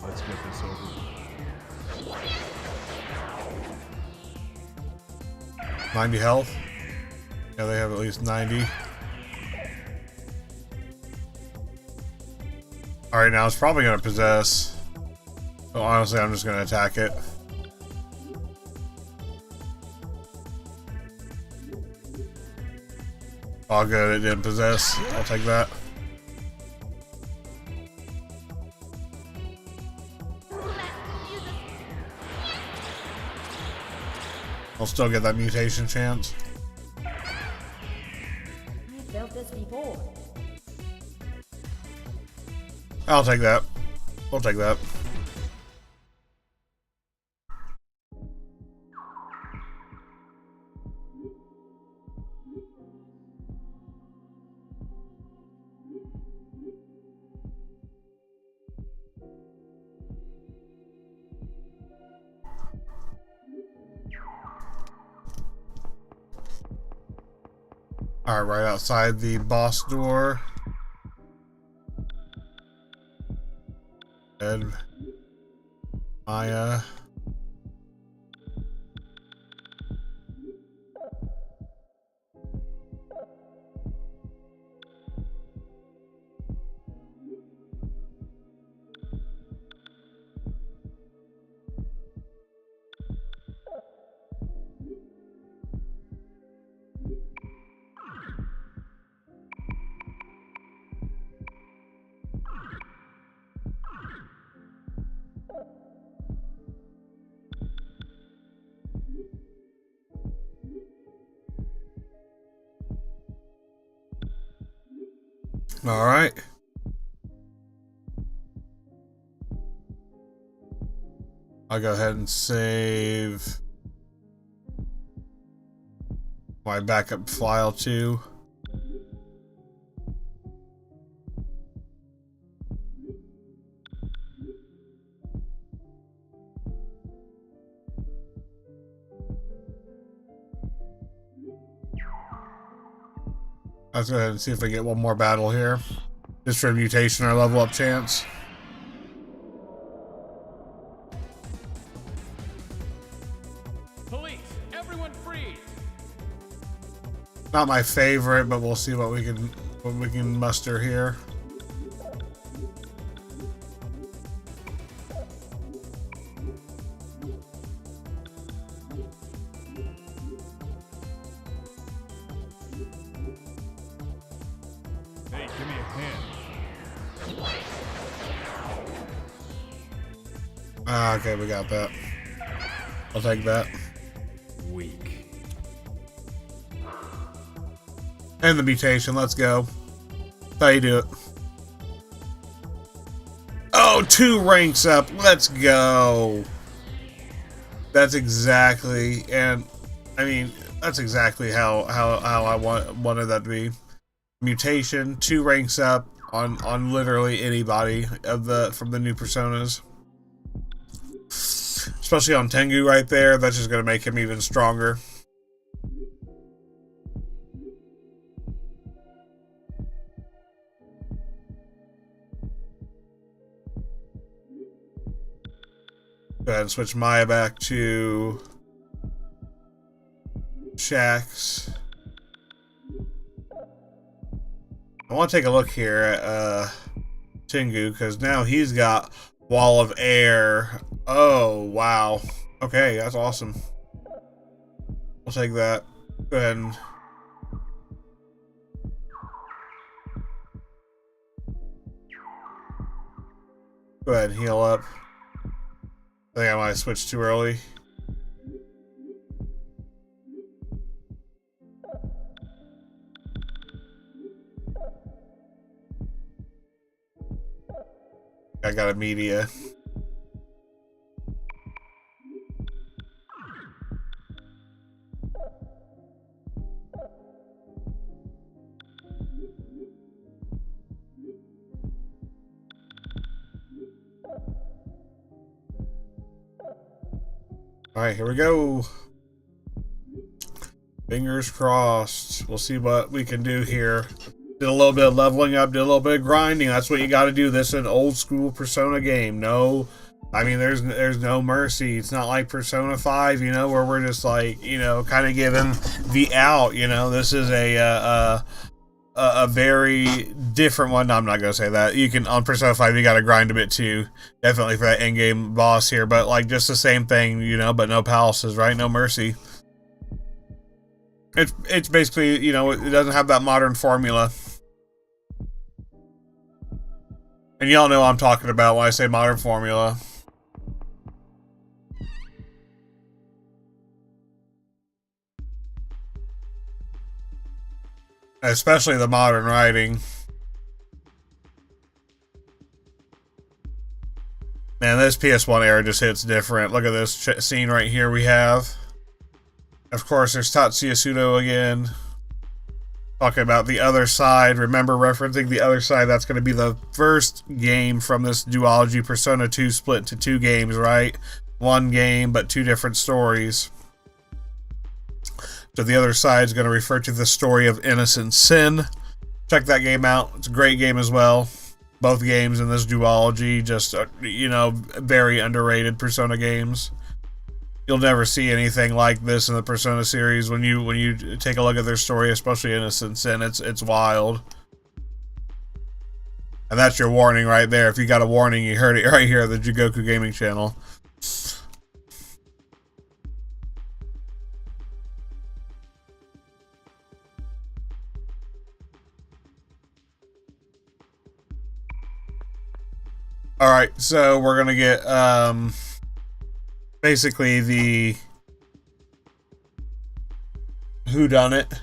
C: Let's get this over with.
B: 90 health. Yeah, they have at least 90. Alright, now it's probably going to possess. So honestly, I'm just going to attack it. All good, it didn't possess. I'll take that. I'll still get that mutation chance.
D: I felt this before.
B: I'll take that. We'll take that. Alright, right outside the boss door. Ed. Maya. Alright. I'll go ahead and save my backup file too. Let's go ahead and see if we get one more battle here. Just for mutation or level up chance.
C: Police, everyone freeze.
B: Not my favorite, but we'll see what we can muster here.
C: Hey, give me a hand.
B: Okay, we got that. I'll take that.
C: Weak.
B: And the mutation, let's go. How you do it? Oh, 2 ranks up. Let's go. That's exactly, and I mean, that's exactly how I wanted that to be. Mutation, 2 ranks up on literally anybody from the new personas. Especially on Tengu right there, that's just gonna make him even stronger. Go ahead and switch Maya back to Shax. I want to take a look here at Tengu, because now he's got Wall of Air. Oh, wow. Okay, that's awesome. We'll take that. Go ahead and... Go ahead and heal up. I think I might have switched too early. I got a media. Alright, here we go. Fingers crossed. We'll see what we can do here. Did a little bit of leveling up, did a little bit of grinding. That's what you got to do. This is an old school Persona game. No, I mean, there's no mercy. It's not like Persona 5, you know, where we're just like, you know, kind of giving the out, you know. This is a very different one. No, I'm not going to say that. You can, on Persona 5, you got to grind a bit too. Definitely for that endgame boss here. But like just the same thing, you know, but no palaces, right? No mercy. It's basically, you know, it doesn't have that modern formula. And y'all know what I'm talking about when I say modern formula. Especially the modern writing. Man, this PS1 era just hits different. Look at this scene right here we have. Of course, there's Tatsuya Sudo again. Talking about the other side. Remember, referencing the other side, that's going to be the first game from this duology. Persona 2 split into 2 games, right? 1 game, but 2 different stories. So the other side is going to refer to the story of Innocent Sin. Check that game out. It's a great game as well. Both games in this duology, just, you know, very underrated Persona games. You'll never see anything like this in the Persona series when you take a look at their story, especially Innocent Sin. It's wild. And that's your warning right there. If you got a warning, you heard it right here at the Jigoku Gaming channel. Alright, so we're gonna get basically the whodunit.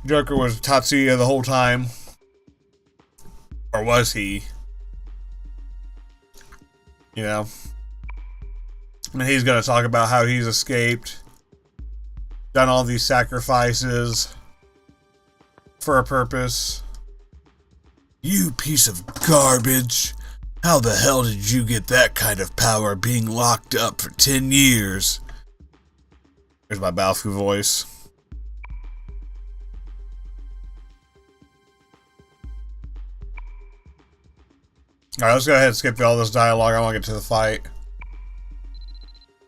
B: Joker was Tatsuya the whole time. Or was he? You know? And he's gonna talk about how he's escaped, done all these sacrifices for a purpose. You piece of garbage. How the hell did you get that kind of power being locked up for 10 years? Here's my Balfu voice. Alright, let's go ahead and skip all this dialogue. I want to get to the fight.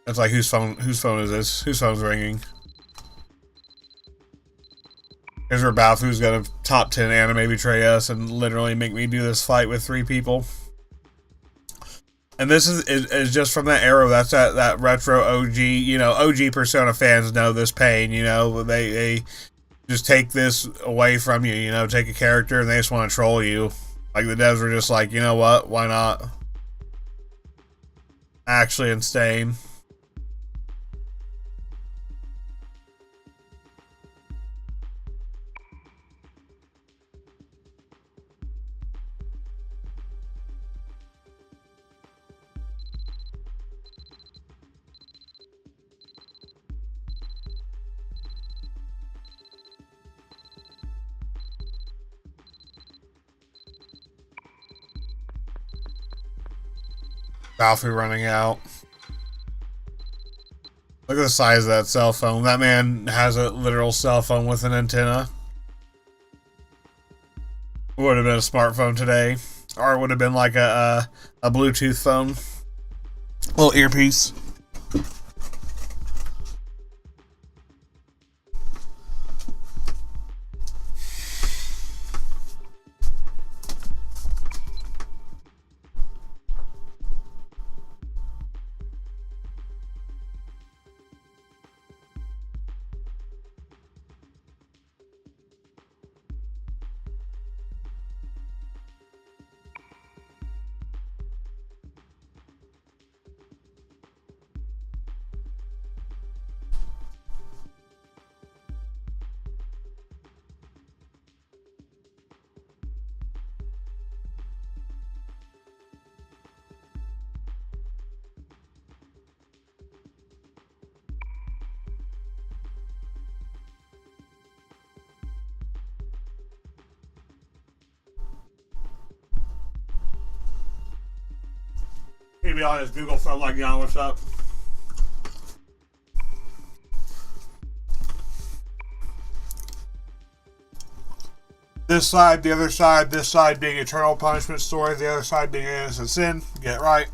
B: It's like, whose phone is this? Whose phone's ringing? Here's where Baofu's gonna top 10 anime betray us and literally make me do this fight with 3 people. And this is just from that era. That's that retro OG, you know, OG Persona fans know this pain, you know. They just take this away from you, you know, take a character and they just want to troll you. Like, the devs were just like, you know what, why not? Actually insane. Baofu running out. Look at the size of that cell phone. That man has a literal cell phone with an antenna. Would have been a smartphone today. Or it would have been like a Bluetooth phone. Little earpiece. He'd be on his Google phone like, "Yon, what's up?" This side, the other side, this side being eternal punishment story, the other side being innocent sin. Get it right.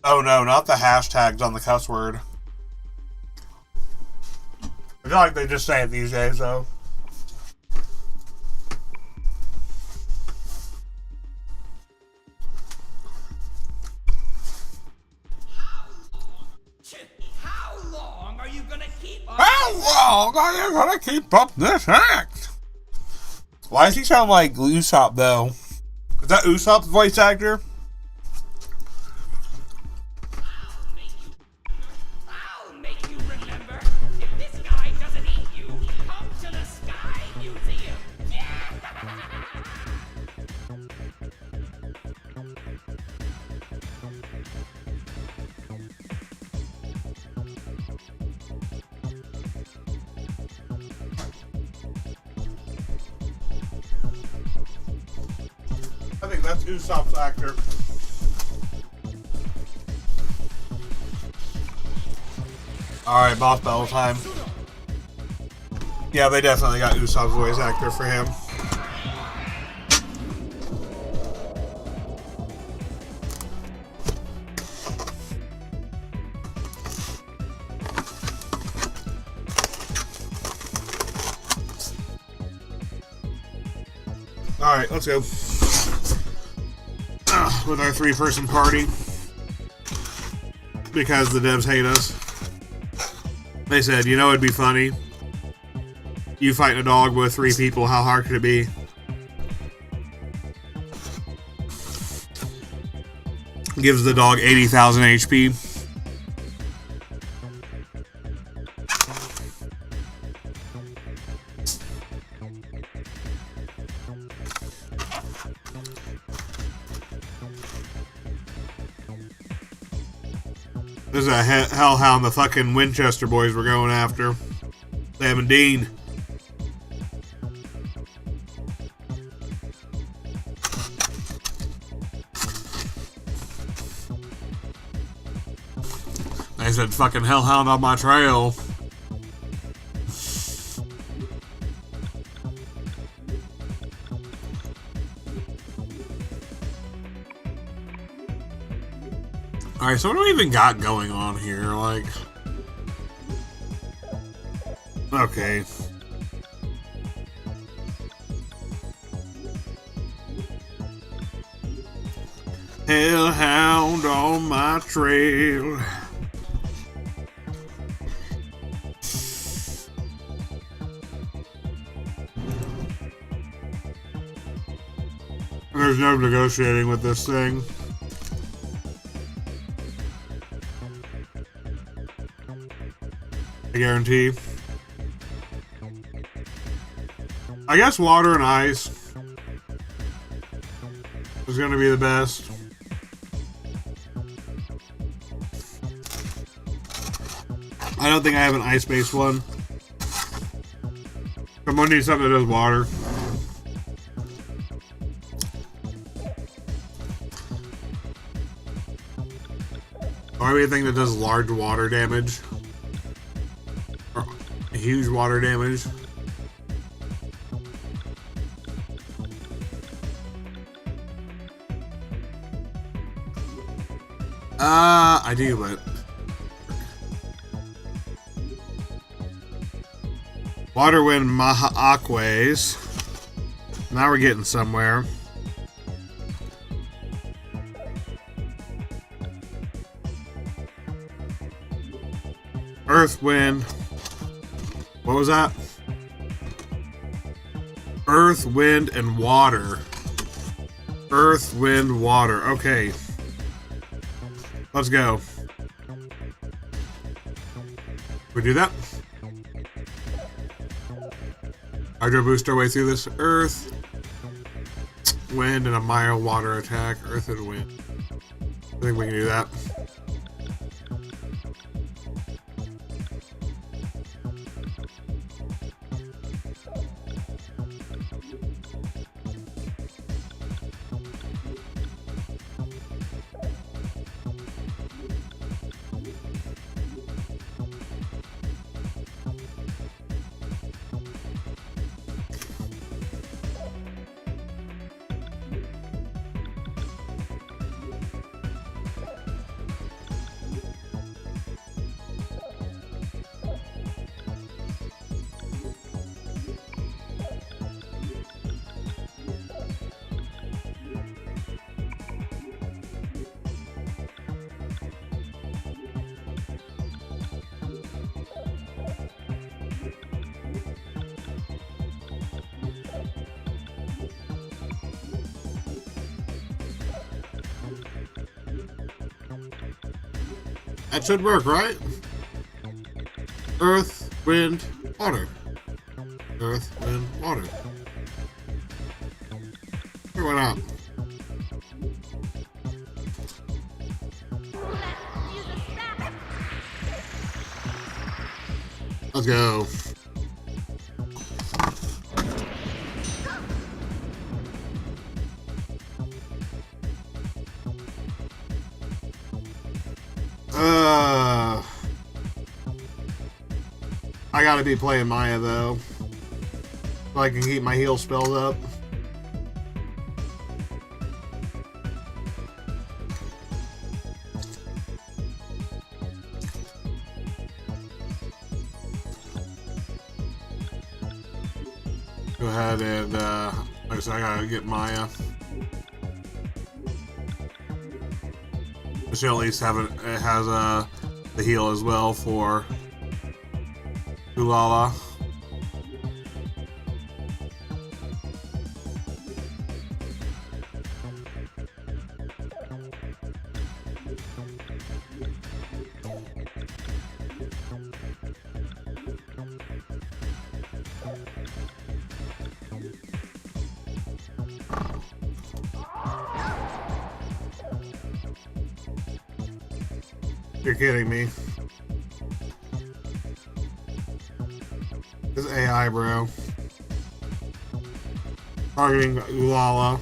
B: Oh no, not the hashtags on the cuss word. I feel like they just say it these days, though. How long are you gonna keep up this act? Why does he sound like Usopp, though? Is that Usopp's voice actor?
C: I'll make you remember. If this guy doesn't eat you, come to the Sky Museum.
B: I think that's Usopp's actor. Alright, boss battle time. Yeah, they definitely got Usopp's voice actor for him. Alright, let's go. With our 3-person party. Because the devs hate us. They said, you know, it'd be funny. You fighting a dog with 3 people, how hard could it be? Gives the dog 80,000 HP. This is a hellhound the fucking Winchester boys were going after. Sam and Dean. They said fucking hellhound on my trail. Alright, so what do we even got going on here? Like... Okay. Hellhound on my trail. There's no negotiating with this thing. I guarantee. I guess water and ice is going to be the best. I don't think I have an ice-based one. I'm gonna need something that does water. Or anything that does large water damage. Or huge water damage. I do, but... Water, wind, maha aquays. Now we're getting somewhere. Earth, wind. What was that? Earth, wind, and water. Earth, wind, water. Okay. Let's go. We do that? Hydro boost our way through this. Earth, wind, and a mild water attack. Earth and wind. I think we can do that. That should work, right? Earth, wind, water. Earth, wind, water. Sure, why not? Let's go. I gotta be playing Maya though, so I can keep my heal spells up. Go ahead and, like I said, I gotta get Maya. It should at least have it has the heal as well for Ulala. You're kidding me. This is AI, bro. Targeting Ulala.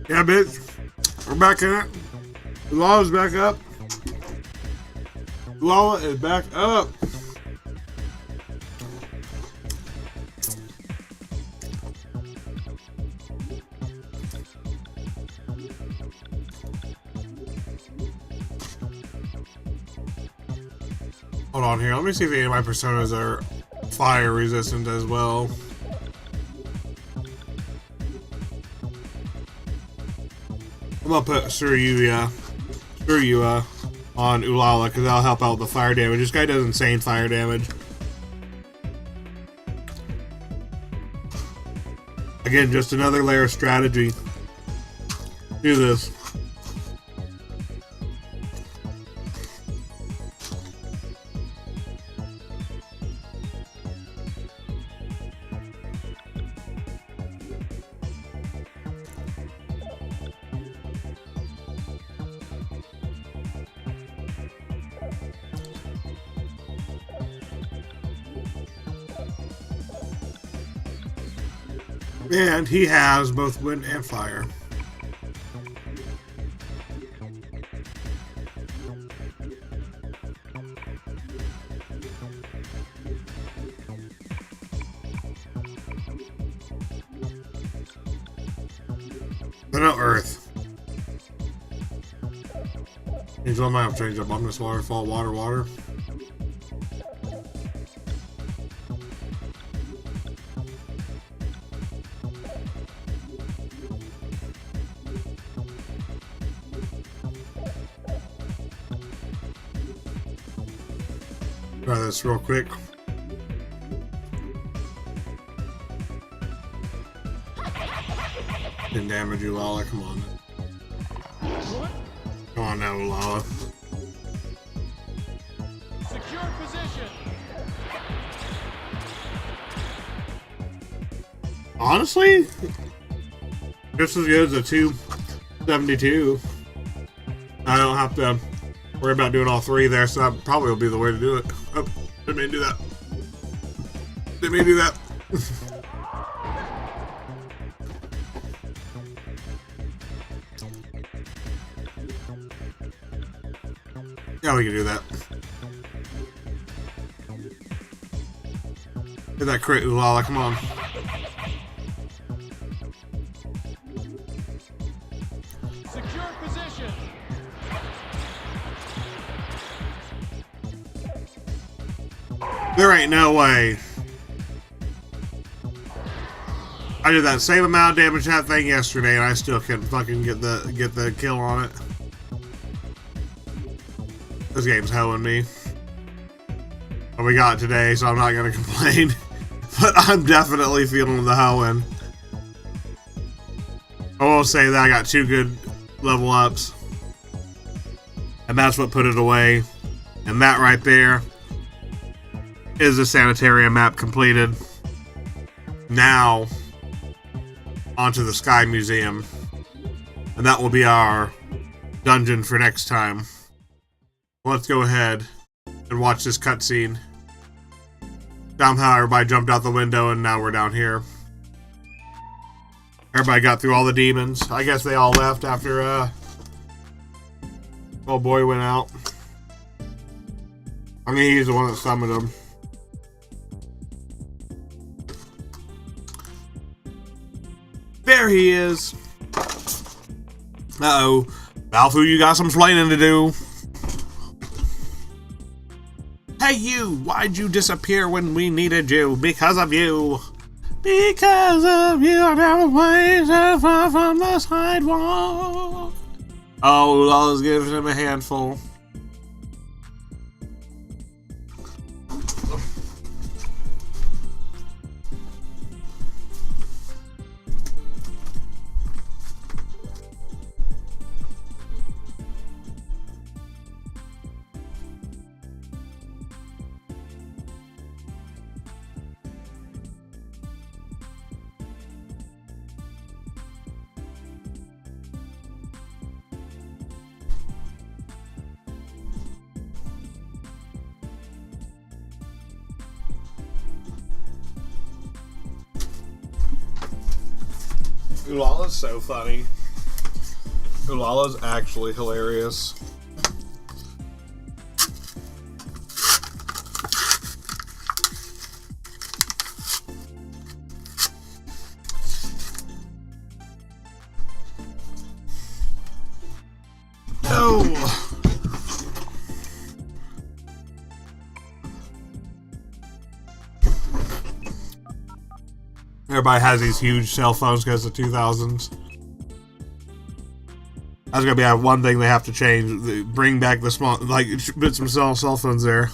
B: Yeah, bitch. We're back in it. Law's back up. Law is back up. Hold on here. Let me see if any of my personas are fire resistant as well. I'm gonna put Suryuya on Ulala because that'll help out with the fire damage. This guy does insane fire damage. Again, just another layer of strategy. Do this. And he has both wind and fire. But no earth. He's on my change up on this waterfall, water. Try this real quick. Didn't damage you, Lala. Come on. Come on now, Lala.
E: Secure position.
B: Honestly, just as good as a 272. I don't have to worry about doing all three there, so that probably will be the way to do it. Oh, didn't mean to do that. Didn't mean to do that. Yeah, we can do that. Hit that crit, Ulala, come on.
E: Secure position.
B: There ain't no way. I did that same amount of damage to that thing yesterday, and I still couldn't fucking get the kill on it. This game's hoeing me. But we got it today, so I'm not gonna complain. But I'm definitely feeling the hoeing. I will say that I got 2 good level ups. And that's what put it away. And that right there is the Sanitarium map completed. Now, onto the Sky Museum. And that will be our dungeon for next time. Let's go ahead and watch this cutscene. Somehow everybody jumped out the window and now we're down here. Everybody got through all the demons. I guess they all left after old boy went out. I mean, he's the one that summoned them. There he is. Uh-oh. Balfu, you got some explaining to do. Hey you, why'd you disappear when we needed you? Because of you. Because of you, I never went so far from the sidewalk. Oh, Lola's giving him a handful. Lola's so funny. Ulala's actually hilarious. Oh. Everybody has these huge cell phones because of the 2000s. That's gonna be one thing they have to change. Bring back the small, like, put some cell phones there.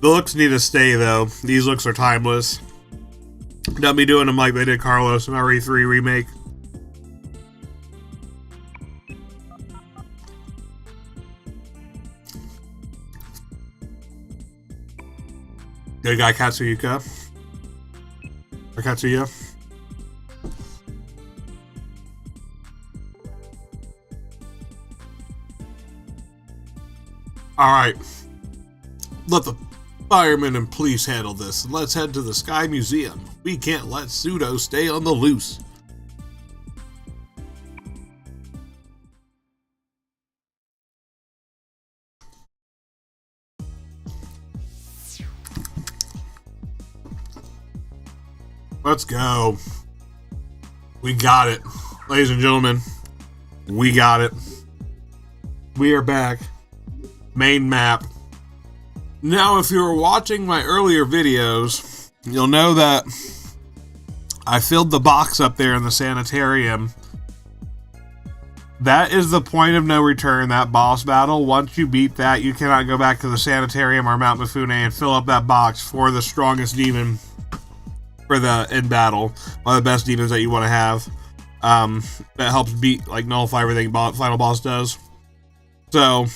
B: The looks need to stay though. These looks are timeless. Don't be doing them like they did Carlos in RE3 remake. Good guy, Katsuyuka. Or Katsuya. Alright. Let the firemen and police handle this, and let's head to the Sky Museum. We can't let Pseudo stay on the loose. Let's go. We got it. Ladies and gentlemen, we got it. We are back. Main map. Now, if you were watching my earlier videos, you'll know that I filled the box up there in the sanitarium. That is the point of no return, that boss battle. Once you beat that, you cannot go back to the sanitarium or Mount Mifune and fill up that box for the strongest demon for the end battle. One of the best demons that you want to have. That helps beat, like, nullify everything final boss does. So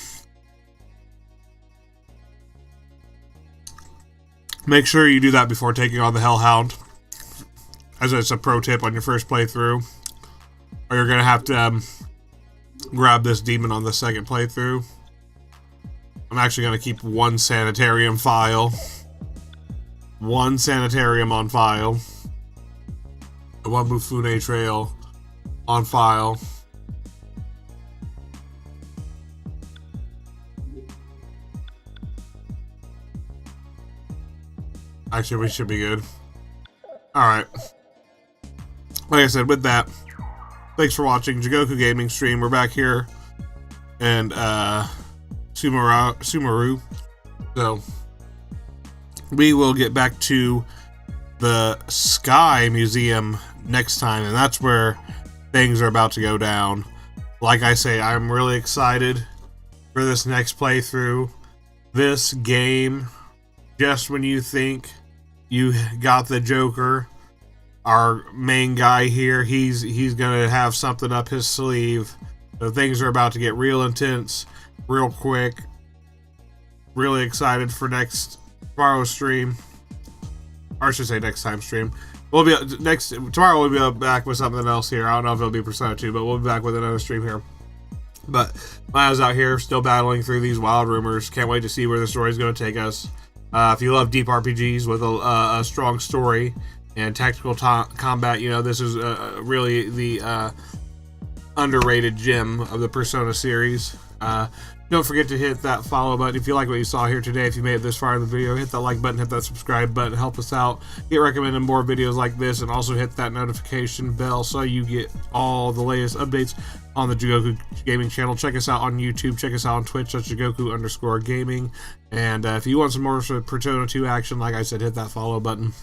B: make sure you do that before taking on the Hellhound, as it's a pro tip on your first playthrough, or you're gonna have to grab this demon on the second playthrough. I'm actually gonna keep one sanitarium file. One sanitarium on file. One Mifune trail on file. Actually, we should be good. Alright. Like I said, with that, thanks for watching Jigoku Gaming Stream. We're back here and Sumeru. So we will get back to the Sky Museum next time, and that's where things are about to go down. Like I say, I'm really excited for this next playthrough. This game, just when you think you got the Joker, our main guy here, he's gonna have something up his sleeve. So things are about to get real intense, real quick. Really excited for tomorrow's stream, or I should say next time stream. We'll be tomorrow. We'll be back with something else here. I don't know if it'll be Persona 2, but we'll be back with another stream here. But I was out here still battling through these wild rumors. Can't wait to see where the story is going to take us. If you love deep RPGs with a strong story and tactical combat, you know, this is really the underrated gem of the Persona series. Don't forget to hit that follow button if you like what you saw here today. If you made it this far in the video, hit that like button, hit that subscribe button, help us out, get recommended more videos like this, and also hit that notification bell so you get all the latest updates on the Jigoku Gaming channel. Check us out on YouTube, check us out on Twitch, that's Jigoku_gaming. And if you want some more Persona 2 action, like I said, hit that follow button,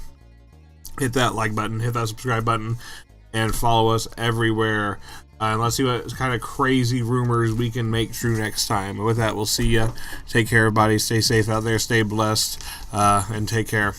B: hit that like button, hit that subscribe button, and follow us everywhere. And let's see what kind of crazy rumors we can make true next time. And with that, we'll see ya. Take care, everybody. Stay safe out there. Stay blessed. And take care.